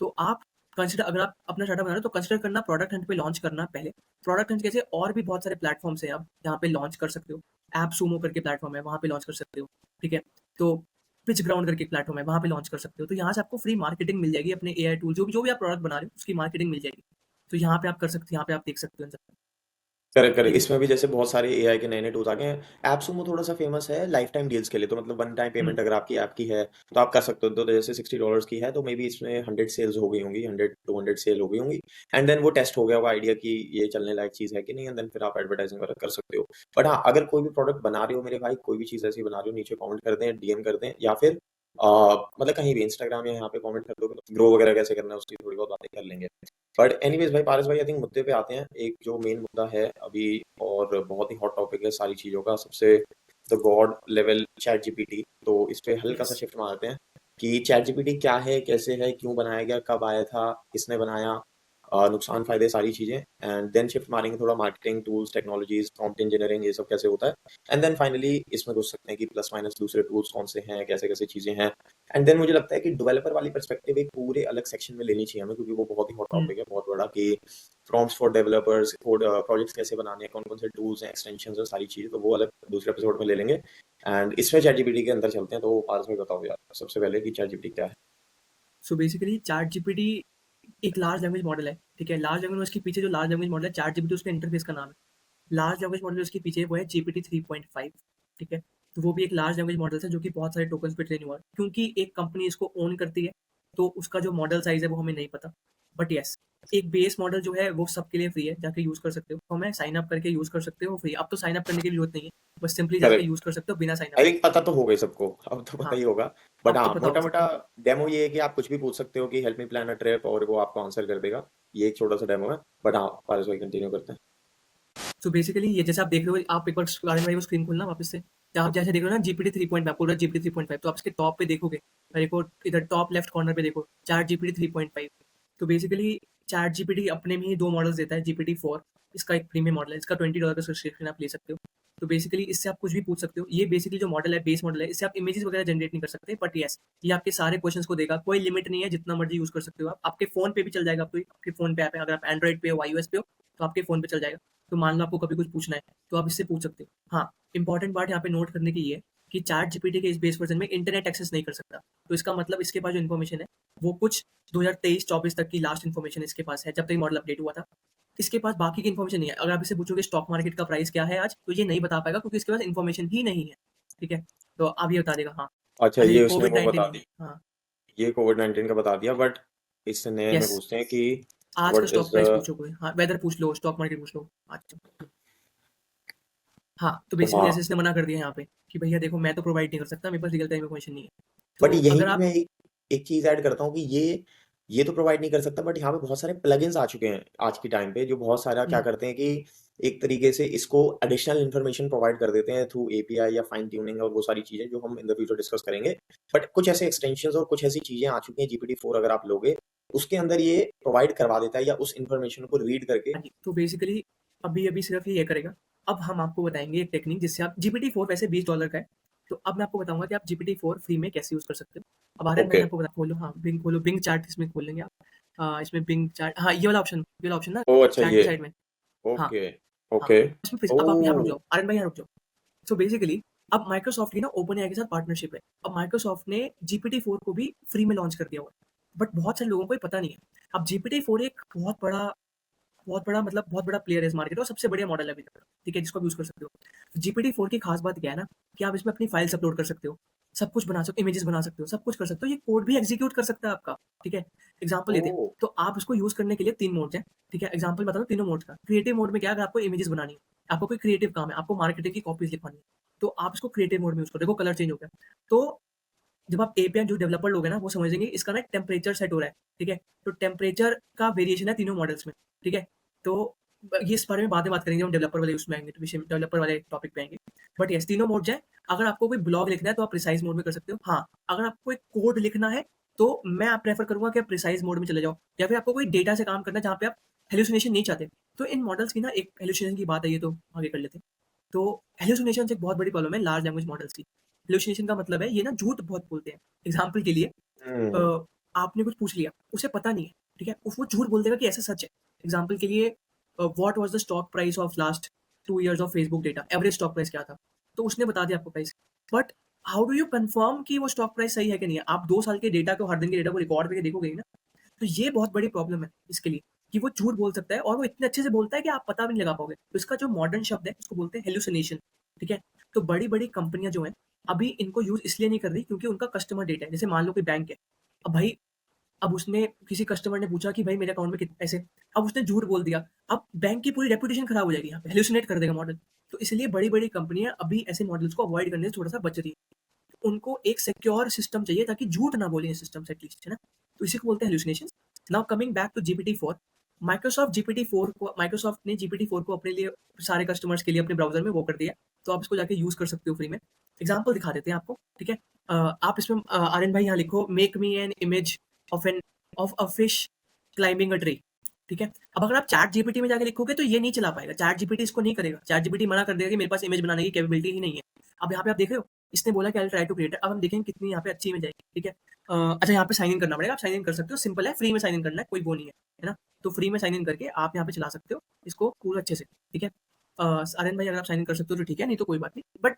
तो आप कंसिडर, अगर आप अपना स्टार्टअप बना रहे हो तो कंसिडर करना प्रोडक्ट हंट पे लॉन्च करना पहले। प्रोडक्ट हंट कैसे, और भी बहुत सारे प्लेटफॉर्म्स हैं आप यहाँ पे लॉन्च कर सकते हो। ऐप सूमो करके प्लेटफॉर्म है, वहाँ पे लॉन्च कर सकते हो, ठीक है? तो पिच ग्राउंड करके प्लेटफॉर्म है, वहाँ पे लॉन्च कर सकते हो। तो यहाँ से आपको फ्री मार्केटिंग मिल जाएगी, अपने एआई टूल जो भी आप प्रोडक्ट बना रहे हो उसकी मार्केटिंग मिल जाएगी। तो यहाँ पे आप कर सकते हो, यहाँ पे आप देख सकते हो इन सब, करेक्ट करेक्ट, ठीक है? इसमें भी जैसे बहुत सारे एआई के नए नए टूल्स आ गए हैं। एप्सुमो थोड़ा सा फेमस है लाइफ टाइम डील्स के लिए, तो मतलब वन टाइम हम्म। पेमेंट अगर आपकी ऐप की है तो आप कर सकते हो। तो जैसे $60 की है तो मे बी इसमें 100 सेल्स हो गई होंगी, 100 200 सेल हो गई होंगी, एंड देन वो टेस्ट हो गया होगा आइडिया कि ये चलने लायक चीज़ है कि नहीं, एंड देन फिर आप एडवर्टाइजिंग वगैरह कर सकते हो। बट हाँ, अगर कोई भी प्रोडक्ट बना रहे हो मेरे भाई, कोई भी चीज़ ऐसी बना रहे हो, नीचे कमेंट कर दें, डीएम कर दें, या फिर मतलब कहीं भी इंस्टाग्राम या यहाँ पे कमेंट कर दोगे तो ग्रो वगैरह कैसे करना है उसकी थोड़ी बहुत बातें कर लेंगे। बट एनीवेज भाई, पारस भाई, आई थिंक मुद्दे पे आते हैं। एक जो मेन मुद्दा है अभी और बहुत ही हॉट टॉपिक है सारी चीज़ों का, सबसे the God level chat GPT. तो इस पे हल्का सा यस। शिफ्ट मारते हैं कि चैट जीपीटी क्या है, कैसे है, क्यों बनाया गया, कब आया था, किसने बनाया, नुकसान फायदे सारी चीज़ें, एंड देन शिफ्ट मारेंगे थोड़ा marketing tools, technologies, prompt engineering, ये सब कैसे होता है, एंड देन फाइनली इसमें घुस सकते हैं कि प्लस माइनस दूसरे टूल्स कौन से हैं, कैसे कैसे चीज़ें हैं। एंड देन मुझे लगता है कि डेवलपर वाली पर्सपेक्टिव एक पूरे अलग सेक्शन में लेनी चाहिए हमें, क्योंकि वो बहुत ही हॉट हम्म। टॉपिक है, बहुत बड़ा, कि prompts for developers, code projects कैसे बनाने हैं, कौन कौन से टूल्स हैं, एक्सटेंशंस और सारी चीज़ें, तो वो अलग दूसरे एपिसोड में ले लेंगे। एंड इसमें चैट जीपीटी के अंदर चलते हैं। तो पारस में बताओ यार सबसे पहले कि चैट जीपीटी क्या है। सो बेसिकली चैट जीपीटी एक लार्ज लैंग्वेज मॉडल है, ठीक है? लार्ज लैंग्वेज, उसके पीछे जो लार्ज लैंग्वेज मॉडल है चैट जीपीटी, उसका इंटरफेस का नाम है। लार्ज लैंग्वेज मॉडल उसके पीछे वो है जीपीटी 3.5, ठीक है? तो वो भी एक लार्ज लैंग्वेज मॉडल है जो कि बहुत सारे टोकन्स पे ट्रेन हुआ है, क्योंकि एक कंपनी इसको ओन करती है, तो उसका जो मॉडल साइज है वो हमें नहीं पता। बट यस, एक बेस मॉडल जो है वो सबके लिए फ्री है, जाके यूज कर सकते हो। तो हमें साइन अप करके यूज कर सकते हो फ्री। अब तो साइन अप करने की भी जरूरत नहीं है, बस सिंपली जाके करेक्ट। यूज कर सकते हो बिना साइन अप आई के। थिंक पता तो हो गई सबको, अब तो पता हाँ, ही होगा। बट अब तो हाँ, पता होगा मोटा मोटा सबको। डेमो ये है कि आप कुछ भी पूछ सकते हो कि help me plan a trip, और वो आपको आंसर कर देगा। ये एक छोटा सा डेमो है। बट हाँ, पारस भाई कंटिन्यू करते हैं। सो बेसिकली ये जैसे आप देख रहे हो, आप एक बार गार्डन भाई को स्क्रीन खोलना वापस से, तो आप जैसे देख रहे हो ना जीपीटी 3. आपको जीपीटी 3.5, तो आप इसके टॉप पे देखोगे, देखो इधर टॉप लेफ्ट कॉर्नर पे देखो चैट जीपीटी 3.5। तो बेसिकली चैट जीपीटी अपने में ही दो मॉडल्स देता है, जीपीटी 4, इसका एक प्रीमियम मॉडल है, इसका $20 का सब्सक्रिप्शन आप ले सकते हो। तो बेसिकली इससे आप कुछ भी पूछ सकते हो। ये बेसिकली जो मॉडल है, बेस मॉडल है, इससे आप इमेजेस वगैरह जनरेट नहीं कर सकते, बट यस, ये आपके सारे क्वेश्चंस को देगा। कोई लिमिट नहीं है, जितना मर्जी यूज कर सकते हो आप। आपके फोन पे भी चल जाएगा, आपके फोन पे ऐप है, अगर आप एंड्रॉइड पे हो, iOS पे हो, तो आपके फोन पे चल जाएगा। तो मान लो आपको कभी कुछ पूछना है, तो आप इससे पूछ सकते हो। हाँ, इंपॉर्टेंट बात यहाँ पे नोट करने की ये है कि चैट जीपीटी के इस बेस वर्जन में इंटरनेट एक्सेस नहीं कर सकता। तो इसका मतलब इसके पास जो इन्फॉर्मेशन है वो कुछ 2023-24 तक की लास्ट इन्फॉर्मेशन इसके पास है, जब तक मॉडल अपडेट हुआ था। इसके पास बाकी की इन्फॉर्मेशन नहीं है। अगर आप इससे पूछोगे स्टॉक मार्केट का प्राइस क्या है आज, तो ये नहीं बता पाएगा, क्योंकि इसके पास इन्फॉर्मेशन ही नहीं है, ठीक है? तो अब ये बता देगा, हाँ। अच्छा, अच्छा, ये ये उसने कोविड वो 19 बता नहीं है, दी, हाँ। ये कोविड-19 का बता दिया। बट इससे नए में यस, पूछते हैं कि आज का what is stock price the. पूछो कोई, हाँ, वेदर पूछ लो, स्टॉक मार्केट पूछ लो आज का। हाँ, तो तो बेसिकली हाँ, ऐसे इसने मना कर दिया यहाँ पे कि भैया देखो, मैं तो प्रोवाइड नहीं कर सकता, मेरे पास रियल टाइम इन्फॉर्मेशन नहीं है। बट तो यहीं अगर पे आप, मैं एक चीज ऐड करता हूँ कि ये तो प्रोवाइड नहीं कर सकता, बट यहाँ पे बहुत सारे प्लगइन्स आ चुके हैं आज की टाइम पे, जो बहुत सारा क्या हुँ, करते हैं कि एक तरीके से इसको एडिशनल इन्फॉर्मेशन प्रोवाइड कर देते हैं थ्रू एपीआई या फाइन ट्यूनिंग और वो सारी चीजें जो हम इन द फ्यूचर डिस्कस करेंगे। बट कुछ ऐसे एक्सटेंशंस और कुछ ऐसी चीजें आ चुकी हैं जीपीटी 4, अगर आप लोगे उसके अंदर ये प्रोवाइड करवा देता है, या उस इन्फॉर्मेशन को रीड करके। हाँ जी, तो बेसिकली अभी-अभी सिर्फ़ ये करेगा। अब हम आपको बताएँगे एक टेक्नीक जिससे आप जीपीटी-4 वैसे $20 का है। तो अब मैं आपको बताऊँगा कि आप जीपीटी-4 फ्री में कैसे यूज़ कर सकते हो। अब आर्यन ओके। मैंने आपको बताया, खोलो, हाँ, बिंग खोलो, बिंग चैट इसमें खोल लेंगे आप। इसमें बिंग चैट, हाँ, ये वाला ऑप्शन ना ओ अच्छा, चैट ये। की साइड में। हाँ, ओके। हाँ, ओके। इसमें फिर ओ। अब आप यहाँ रुक जाओ, आर्यन भाई यहाँ रुक जाओ। सो बेसिकली अब माइक्रोसॉफ्ट की ना ओपन एआई के साथ पार्टनरशिप है। अब माइक्रोसॉफ्ट ने जीपीटी-4 को भी फ्री में लॉन्च कर दिया हुआ है। बट बहुत सारे लोगों को ये पता नहीं है। अब जीपीटी-4 एक बहुत बड़ा प्लेयर है इस मार्केट में, और सबसे बढ़िया मॉडल है अभी तक, ठीक है, जिसको आप यूज़ कर सकते हो। जीपीटी-4 की खास बात क्या है ना, कि आप इसमें अपनी फाइल्स अपलोड कर सकते हो, सब कुछ बना सकते हो, इमेजेस बना सकते हो, सब कुछ कर सकते हो। ये कोड भी एग्जीक्यूट कर सकता है आपका, ठीक है? एग्जांपल लेते हैं, ओ। तो आप इसको यूज़ करने के लिए 3 मोड्स हैं, ठीक है? एग्जांपल बता दो तीनों मोड्स का। क्रिएटिव मोड में क्या है, अगर आपको इमेजेस बनानी है, आपको कोई क्रिएटिव काम है, आपको मार्केटिंग की कॉपीज़ लिखवानी है, तो आप इसको क्रिएटिव मोड में यूज़ करो। देखो कलर चेंज हो गया। तो जब आप एपीआई जो डेवलपर लोग हैं ना वो समझेंगे इसका ना टेम्परेचर सेट हो रहा है, ठीक है? तो टेम्परेचर का वेरिएशन है तीनों मॉडल्स में, ठीक है? तो ये इस बारे में बाद में बात करेंगे, हम डेवलपर वाले उसमें आएंगे, तो विषय डेवलपर वाले टॉपिक पे आएंगे। बट यस, तीनों मोड है। अगर आपको कोई ब्लॉग लिखना है तो आप प्रिसाइज मोड में कर सकते हो। हाँ, अगर आपको एक कोड लिखना है तो मैं आप प्रेफर करूंगा कि आप प्रिसाइज मोड में चले जाओ, या फिर आपको कोई डेटा से काम करना है जहाँ पे आप हेलुसिनेशन नहीं चाहते। तो इन मॉडल्स की ना एक हेलुसिनेशन की बात है, ये तो आगे कर लेते हैं। तो हेलुसिनेशन एक बहुत बड़ी प्रॉब्लम है लार्ज लैंग्वेज मॉडल्स की। हेलुसिनेशन का मतलब है ये ना झूठ बहुत बोलते हैं। एग्जाम्पल के लिए हम्म। आपने कुछ पूछ लिया, उसे पता नहीं है, ठीक है? वो झूठ बोल देगा कि ऐसा सच है। एग्जाम्पल के लिए what was the stock price of last 2 years of Facebook data, average stock price क्या था? तो उसने बता दिया आपको price. But how do you confirm कि वो स्टॉक प्राइस सही है कि नहीं है? आप 2 साल के डेटा को, हर दिन के डेटा को रिकॉर्ड करके देखोगे ही ना। तो ये बहुत बड़ी प्रॉब्लम है इसके लिए, कि वो झूठ बोल सकता है और वो इतने अच्छे से बोलता है कि आप पता भी नहीं लगा पाओगे। तो इसका जो मॉडर्न शब्द है उसको बोलते हैं हेलुसिनेशन, ठीक है? तो बड़ी बड़ी कंपनियां जो हैं अभी इनको यूज इसलिए नहीं कर रही क्योंकि उनका कस्टमर डेटा है। जैसे मान लो कोई बैंक है, अब भाई, अब उसने किसी कस्टमर ने पूछा कि भाई मेरे अकाउंट में कितने पैसे, अब उसने झूठ बोल दिया, अब बैंक की पूरी रेपुटेशन खराब हो जाएगी, यहाँ पे हेलुसिनेट कर देगा मॉडल। तो इसलिए बड़ी बड़ी कंपनियां अभी ऐसे मॉडल्स को अवॉइड करने से थोड़ा सा बच रही है। उनको एक सिक्योर सिस्टम चाहिए ताकि झूठ ना बोले सिस्टम से एटलीस्ट, है ना? तो इसी को बोलते हैं hallucination. Now coming back to GPT 4, Microsoft ने जीपीटी 4 को अपने लिए, सारे कस्टमर्स के लिए अपने ब्राउजर में वो कर दिया। तो आप इसको जाके यूज कर सकते हो फ्री में। एग्जाम्पल दिखा देते हैं आपको, ठीक है? आप इसमें आर्यन भाई यहाँ लिखो, make me an image of an of a fish climbing a tree, ठीक है? अब अगर आप चैट जीपीटी में जाके लिखोगे तो ये नहीं चला पाएगा, चैट जीपीटी इसको नहीं करेगा। चैट जीपीटी मना कर देगा कि मेरे पास इमेज बनाने की कैपेबिलिटी ही नहीं है। अब यहाँ पे आप देख रहे हो, इसने बोला कि I will try to create. अब हम देखेंगे कितनी यहाँ पे अच्छी इमेज आएगी, ठीक है? अच्छा, यहाँ पे साइन इन करना पड़ेगा। आप साइन इन कर सकते हो, सिंपल है, फ्री में साइन इन करना है, कोई वो नहीं है ना? तो फ्री में साइन इन करके आप यहाँ पे चला सकते हो इसको पूरा अच्छे से, ठीक है? आर्यन भाई अगर आप साइन इन कर सकते हो तो ठीक है, नहीं तो कोई बात नहीं। बट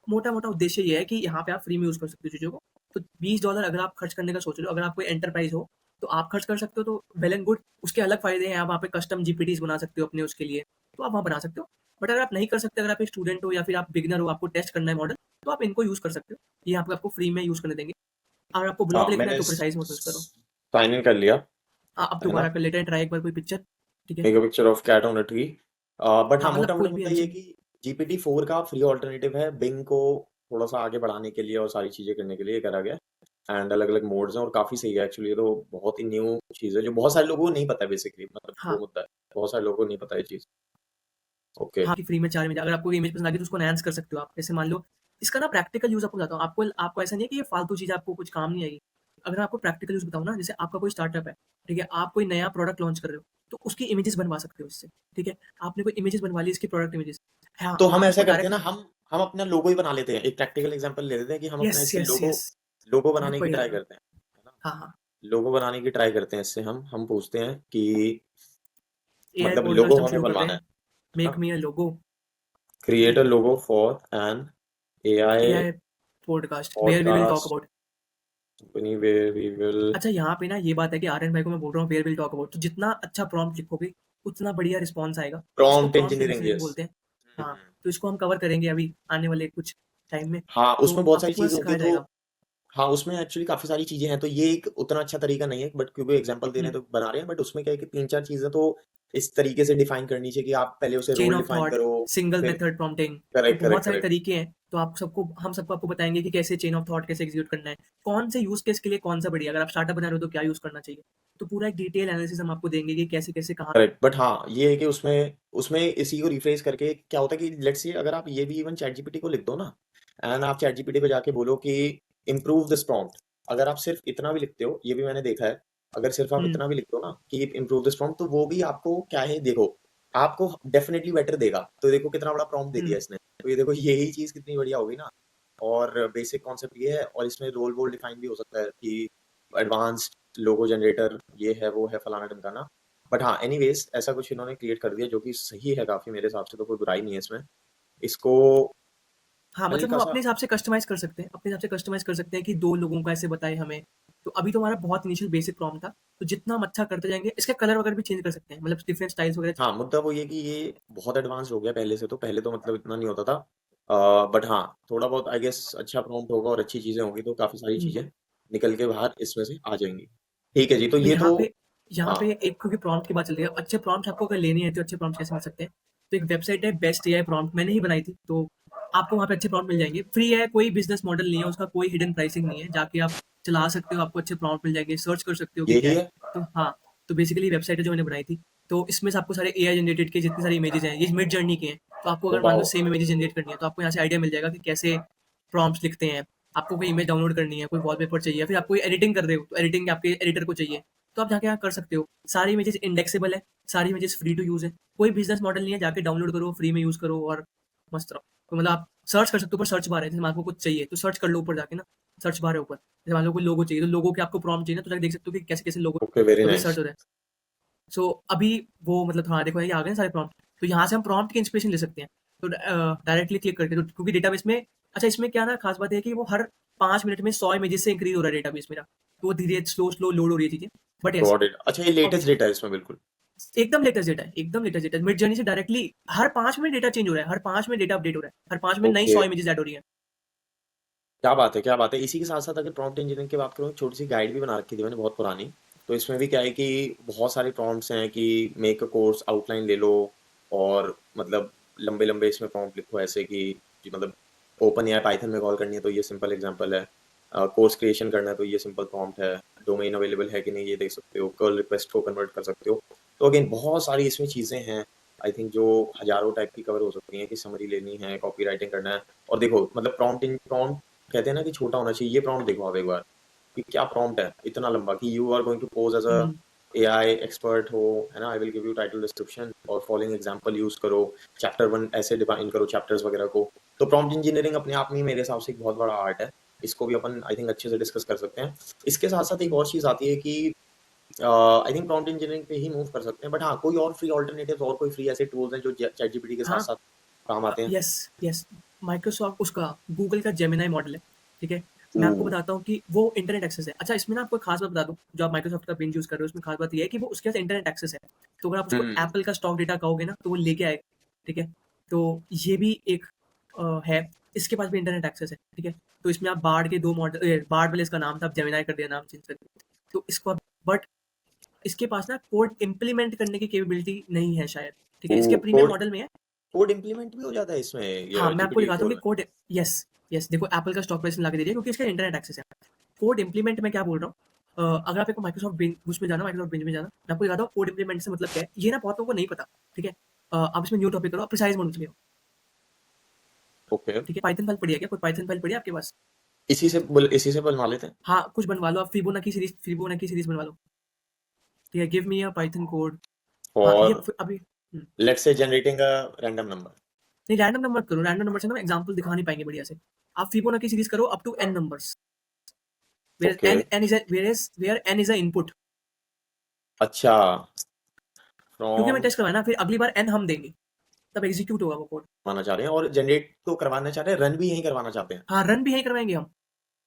मोटा मोटा उद्देश्य ये है कि यहाँ पे आप फ्री में यूज कर सकते हो चीजों को। तो $20 अगर आप खर्च करने का सोच रहे हो, अगर आप कोई एंटरप्राइज हो तो आप खर्च कर सकते हो, तो वेल एंड गुड। उसके अलग फायदे हैं, आप वहाँ पे कस्टम जीपीटीज बना सकते हो अपने उसके लिए, तो आप वहाँ बना सकते हो। बट अगर आप नहीं कर सकते, अगर आप एक स्टूडेंट हो या फिर आप बिगनर हो, आपको टेस्ट करना है मॉडल, तो आप इनको यूज कर सकते हो। ये यहाँ पे आपको फ्री में यूज करने देंगे। अगर आपको हाँ, ब्लॉग लिखना है मैंने तो प्रिसाइज मत यूज करो। साइन इन कर लिया, अब है ना? दोबारा कर लेते हैं ट्राई एक बार कोई पिक्चर, ठीक है? Make a picture of cat on a tree. But हाँ, हाँ, मोटा मतलब मोटा कोई भी मुद्दा ये अच्छी। है कि जीपीटी 4 का फ्री ऑल्टरनेटिव है, बिंग को थोड़ा सा आगे बढ़ाने के लिए और सारी चीजें करने के लिए करा गया। एंड अलग अलग मोड्स हैं और काफी सही है एक्चुअली। ये तो बहुत ही न्यू चीज है जो बहुत सारे लोगों को नहीं पता है, बेसिकली मतलब वो हाँ, मुद्दा है, बहुत सारे लोगों को नहीं पता ये चीज। ओके। हाँ, कि फ्री में 4 इमेज, अगर आपको इमेज पसंद आ गई तो उसको एनहांस कर सकते हो आप। जैसे मान लो, इसका ना प्रैक्टिकल यूज़ आपको बताता हूँ। आपको आपको ऐसा नहीं है कि ये फालतू चीज़ आपको कुछ काम नहीं आएगी। अगर आपको प्रैक्टिकल यूज़ बताऊँ ना, जैसे आपका कोई स्टार्टअप है, ठीक है? आप कोई नया प्रोडक्ट लॉन्च कर रहे हो, तो उसकी इमेजेस बनवा सकते हो इससे, ठीक है? आपने कोई इमेजेस बनवा ली इसकी, प्रोडक्ट इमेजेस। हाँ, तो हम आप ऐसा इसको करते हैं डायरेक्ट। ना, हम अपना लोगो ही बना लेते हैं। एक प्रैक्टिकल एग्जांपल ले लेते हैं कि हम अपना यस, इससे यस, लोगो यस। लोगो बहुत बनाने की बढ़िया ट्राई लगा। करते हैं, है ना? हाँ, हाँ। लोगो बनाने की ट्राई करते हैं इससे। हम पूछते हैं कि एआई मतलब लोगो पॉडकास्ट हम हमें शुरू करते बनवाना हैं। है ना? Make me a logo, create a logo for an AI AI podcast where we will talk podcast about. Company where we will. अच्छा, यहाँ पे ना ये बात है कि आर्यन भाई को मैं बोल रहा हूँ वेयर विल टॉक अबाउट, तो जितना अच्छा प्रॉम्प्ट लिखोगे उतना बढ़िया रिस्पॉन्स आएगा। इसको prompt prompt engineering, engineering yes. बोलते हैं। हाँ, तो इसको हम कवर करेंगे अभी आने वाले कुछ टाइम में। हाँ, तो उसमें बहुत आपको सारी पूरा चीजें होती है सिखाया तो। जाएगा। हाँ, उसमें एक्चुअली काफी सारी चीजें हैं, तो ये एक उतना अच्छा तरीका नहीं है, बट क्योंकि एग्जांपल दे रहे हैं हम्म, तो बना रहे हैं। बट उसमें क्या है कि तीन चार चीजें तो इस तरीके से डिफाइन करनी चाहिए कि आप पहले उसे chain role of define thought, करो। सिंगल फिर मेथड प्रॉम्प्टिंग। तो करेक्ट बहुत करेक्ट सारे करेक्ट। तरीके हैं, तो आप सबको, हम सबको आपको बताएंगे कि कैसे चेन ऑफ थॉट कैसे एग्जीक्यूट करना है, कौन से यूज केस के लिए कौन सा बढ़िया, अगर आप स्टार्टअप बना रहे हो तो क्या यूज करना चाहिए। तो पूरा एक डिटेल एनालिसिस हम आपको देंगे कि कैसे कैसे कहाँ। करेक्ट, बट हाँ ये है कि उसमें उसमें इसी को रिफ्रेश करके क्या होता है कि लेट्स से अगर आप ये भी इवन चैट जीपीटी को लिख दो ना, एंड आप चैट जीपीटी पे जाके बोलो कि इम्प्रूव दिस प्रॉम्प्ट। अगर आप सिर्फ इतना भी लिखते हो, ये भी मैंने देखा है, अगर सिर्फ आप हम्म, इतना भी लिख दो ना कि इम्प्रूव दिस प्रॉम्प्ट, तो वो भी आपको क्या है देखो, आपको डेफिनेटली बेटर देगा। तो देखो कितना बड़ा प्रॉम्प्ट दे दिया हम्म, इसने, तो ये देखो यही चीज कितनी बढ़िया होगी ना। और बेसिक कॉन्सेप्ट ये है, और इसमें रोल वोल डिफाइन भी हो सकता है कि एडवांस्ड लोगो जनरेटर ये है वो है फलाना ढमकाना। बट हाँ, एनीवेज ऐसा कुछ इन्होंने क्रिएट कर दिया जो कि सही है काफी, मेरे हिसाब से तो कोई बुराई नहीं है इसमें। इसको हाँ, मतलब हल्का हम सा। अपने हिसाब से कस्टमाइज़ कर सकते हैं, अपने हिसाब से कस्टमाइज़ कर सकते हैं कि 2 लोगों का ऐसे बताए हमें। तो अभी तो हमारा बहुत इनिशियल बेसिक प्रॉम्प्ट था, तो जितना हम अच्छा करते जाएँगे, इसके कलर वगैरह भी चेंज कर सकते हैं, मतलब डिफरेंट स्टाइल्स वगैरह। हाँ, मुद्दा वो ये कि ये बहुत एडवांस हो गया पहले से, तो पहले तो मतलब इतना नहीं होता था। बट हाँ, थोड़ा बहुत आई गेस अच्छा प्रॉम्प्ट होगा और अच्छी चीजें होंगी तो काफी सारी हुँ, चीजें निकल के बाहर इसमें से आ जाएंगी। ठीक है जी, तो तो ये तो। यहाँ हाँ। पे एक, क्योंकि प्रॉम्प्ट की बात चल रही है, अच्छे प्रॉम्प्ट आपको अगर लेने हैं तो अच्छे प्रॉम्प्ट कैसे मिल सकते हैं? तो एक वेबसाइट है बेस्ट एआई प्रॉम्प्ट, मैंने ही बनाई थी, तो आपको वहाँ पे अच्छे प्रॉम्प्ट मिल जाएँगे। फ्री है, कोई बिज़नेस मॉडल नहीं है, उसका कोई हिडन प्राइसिंग नहीं है। जाके आप चला सकते हो, आपको अच्छे प्रॉम्प्ट मिल जाएँगे, सर्च कर सकते हो कि क्या यही है। है। तो हाँ, तो बेसिकली वेबसाइट है जो मैंने बनाई थी। तो इसमें से आपको सारे एआई जनरेटेड के जितनी सारी इमेजेज़ हैं, ये मिड जर्नी के हैं। तो आपको ओ अगर मान लो वाओ। सेम इमेजेस जनरेट करनी है, तो आपको यहाँ से आइडिया मिल जाएगा कि कैसे प्रॉम्प्ट्स लिखते हैं। आपको कोई इमेज डाउनलोड करनी है, कोई वॉलपेपर चाहिए, या फिर आप कोई एडिटिंग कर रहे हो, तो एडिटिंग आपके एडिटर को चाहिए, तो आप जाके यहाँ कर सकते हो। सारी इमेजेस इंडेक्सेबल है, सारी इमेजेस फ्री टू यूज़ है। कोई बिज़नेस मॉडल नहीं है, जाके डाउनलोड करो, फ्री में यूज़ करो और मस्त रहो। तो मतलब आप सर्च कर सकते हो, ऊपर सर्च बार है, जैसे आपको कुछ चाहिए तो सर्च कर लो ऊपर जाके ना, सर्च बार है ऊपर। जैसे मान लो कोई लोगो चाहिए, तो लोगो के आपको प्रॉम्प्ट चाहिए ना, तो जाके देख सकते हो कि कैसे-कैसे लोगो, ओके, वेरी तो भी नाइस। सर्च हो रहा है। सो अभी वो मतलब हाँ, देखो ये आ गए हैं सारे प्रॉम्प्ट, तो यहाँ से हम प्रॉम्प्ट की इंस्पिरेशन ले सकते हैं। तो डायरेक्टली क्लिक करके, तो क्योंकि डेटाबेस में, अच्छा इसमें क्या ना खास बात है कि वो हर 5 मिनट में 100 इमेजेस से इंक्रीज हो रहा है डेटाबेस मेरा, तो वो धीरे स्लो लोड हो रही है चीजें। But yes, got it. अच्छा, ये लेटेस्ट डेटा है इसमें बिल्कुल। एकदम लेटेस्ट डेटा है, एकदम लेटेस्ट डेटा। मिड जर्नी से डायरेक्टली हर 5 मिनट डेटा चेंज हो रहा है, हर 5 मिनट डेटा अपडेट हो रहा है, हर 5 मिनट नई ओके, 100 इमेजेस ऐड हो रही है। क्या बात है, क्या बात है। इसी के साथ साथ अगर प्रॉम्प्ट इंजीनियरिंग की बात करूँ, एक छोटी सी गाइड भी बना रखी थी मैंने, बहुत पुरानी। तो इसमें भी क्या है कि बहुत सारे प्रॉम्प्ट्स हैं कि मेक अ कोर्स आउटलाइन ले लो, और मतलब लंबे लंबे इसमें प्रॉम्प्ट लिखो ऐसे कि मतलब ओपन एआई पाइथन में कॉल करनी है तो ये सिंपल एग्जांपल है, कोर्स क्रिएशन करना है तो ये सिंपल प्रॉम्प्ट है, डोमेन अवेलेबल है कि नहीं ये देख सकते हो, कर्ल रिक्वेस्ट को कन्वर्ट कर सकते हो। तो अगेन बहुत सारी इसमें चीज़ें हैं, आई थिंक जो हजारों टाइप की कवर हो सकती हैं, कि समरी लेनी है, कॉपी राइटिंग करना है। और देखो मतलब प्रॉम्प्ट कहते हैं ना कि छोटा होना चाहिए, ये प्रॉम्प्ट देखो आप एक बार कि क्या प्रॉम्प्ट है इतना लंबा, कि you are going to pose as a hmm, AI expert हो, है ना, I will give you title description और फॉलोइंग एग्जांपल यूज करो, चैप्टर 1 ऐसे डिफाइन करो चैप्टर्स वगैरह को। तो प्रॉम्प्ट इंजीनियरिंग अपने आप में मेरे हिसाब से एक बहुत बड़ा आर्ट है, इसको भी अपन आई थिंक अच्छे से डिस्कस कर सकते हैं। इसके साथ साथ एक और चीज आती है कि आई थिंक प्रॉम्प्ट इंजीनियरिंग पे ही मूव कर सकते हैं, बट हाँ कोई और फ्री ऑल्टरनेटिव्स और कोई फ्री ऐसे टूल्स हैं जो चैट जीपीटी के साथ हाँ, साथ काम आते हैं। Yes, yes. माइक्रोसॉफ्ट उसका गूगल का जेमिनाई मॉडल है, ठीक है? मैं आपको ओह। बताता हूँ कि वो इंटरनेट एक्सेस है। अच्छा इसमें ना आपको एक खास बात बता दूँ, जो आप माइक्रोसॉफ्ट का बिंज यूज़ कर रहे हो, उसमें खास बात ये है कि वो उसके पास इंटरनेट एक्सेस है। तो अगर आप उसको हम्म। एप्पल का स्टॉक डेटा कहोगे ना, तो वो लेके आएगा, ठीक है? तो ये भी एक है, इसके पास भी इंटरनेट एक्सेस है, ठीक है? तो इसमें आप बार्ड के 2 मॉडल, बार्ड पहले इसका नाम था, अब जेमिनाई कर दिया, नाम चेंज कर दिया। तो इसको आप, बट इसके पास ना कोड इम्प्लीमेंट करने की कैपेबिलिटी नहीं है शायद, ठीक है? इसके प्रीमियम कोड मॉडल में है। कोड इम्प्लीमेंट भी हो जाता है इसमें, हाँ, ये मैं आपको जीपीटी दिखाता हूँ फोर कि में? कोड, यस, यस, देखो एप्पल का स्टॉक प्राइस ला के दे दिया क्योंकि इसका इंटरनेट एक्सेस है। कोड इम्प्लीमेंट मैं क्या बोल रहा हूँ, अगर आप एक माइक्रोसॉफ्ट बिंज उसमें जाना, माइक्रोसॉफ्ट बिंज में जाना, मैं आपको दिखाता हूँ कोड इम्प्लीमेंट से मतलब क्या है। ये ना बहुत लोगों को नहीं पता, ठीक है? आप इसमें न्यू टॉपिक करो, आप प्रिसाइज मोड में चले जाओ, ओके। ठीक है? पाइथन फाइल पड़ी है क्या? कोई पाइथन फाइल पड़ी है आपके पास? इसी से बनवा लेते हैं। हाँ, कुछ बनवा लो आप, फिबोनाची सीरीज बनवा लो, ठीक है? Give me a Python code. हाँ, ये और अभी let's say generating a random number. नहीं, रैंडम नंबर करो, रैंडम नंबर से ना एग्जांपल दिखा नहीं पाएंगे बढ़िया से। आप फिबोनाची सीरीज करो up to n numbers, okay. where n is a input, अच्छा। क्योंकि फ्रॉम हमें टेस्ट करवाना है, फिर अगली बार n हम देंगे, तब एग्जीक्यूट होगा वो कोड। करवाना चाह रहे हैं, और जनरेट तो करवाना चाह रहे हैं, रन भी यही करवाना चाहते हैं। हाँ, रन भी यहीं करवाएंगे हम,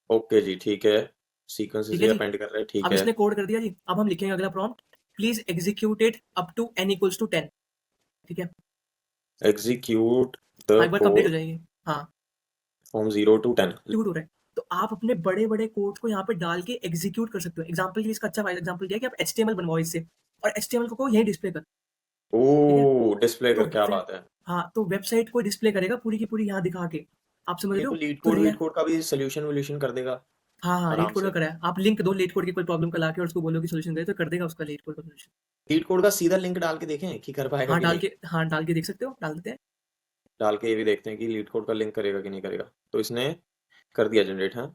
ओके जी, ठीक है। सीक्वेंस ठीक है से जी। अपेंड कर रहे हैं, ठीक अब है। इसने कोड कर दिया जी, अब हम लिखेंगे अगला prompt, please execute it up to n equals to 10, ठीक है? एग्जीक्यूट द हाँ, एक बार कंप्लीट हो कोड जाएगी। हाँ, फ्रॉम 0 to 10। एग्जीक्यूट हो रहा है, तो आप अपने बड़े बड़े कोड को यहाँ पे डाल के एग्जीक्यूट कर सकते हो। एग्जाम्पल के लिए इसका अच्छा एग्जाम्पल क्या है कि आप HTML बनवाओ इससे, और HTML को यही डिस्प्ले कर, ओ, ठीक है? डिस्प्ले तो कर, क्या वे- बात है। हाँ, तो वेबसाइट को डिस्प्ले करेगा पूरी की पूरी यहाँ दिखा के, आप समझ ये रहे तो हो? लीड तो कोड वीड रिया, कोड का भी सोल्यूशन वोल्यूशन कर देगा हाँ, हाँ, लीड आराम कोड का से। करा है। आप लिंक दो लीड कोड की कोई प्रॉब्लम का लाके और उसको बोलो कि सॉल्यूशन दे, तो कर देगा उसका लीड कोड का सॉल्यूशन। लीड कोड का सीधा लिंक डाल के देखें कि कर पाएगा हाँ, कि नहीं। हाँ, डाल के देख सकते हो, डाल देते हैं। डाल के ये भी देखते हैं कि लीड कोड का लिंक करेगा कि नहीं करेगा। तो इसने कर दिया जनरेट, हाँ।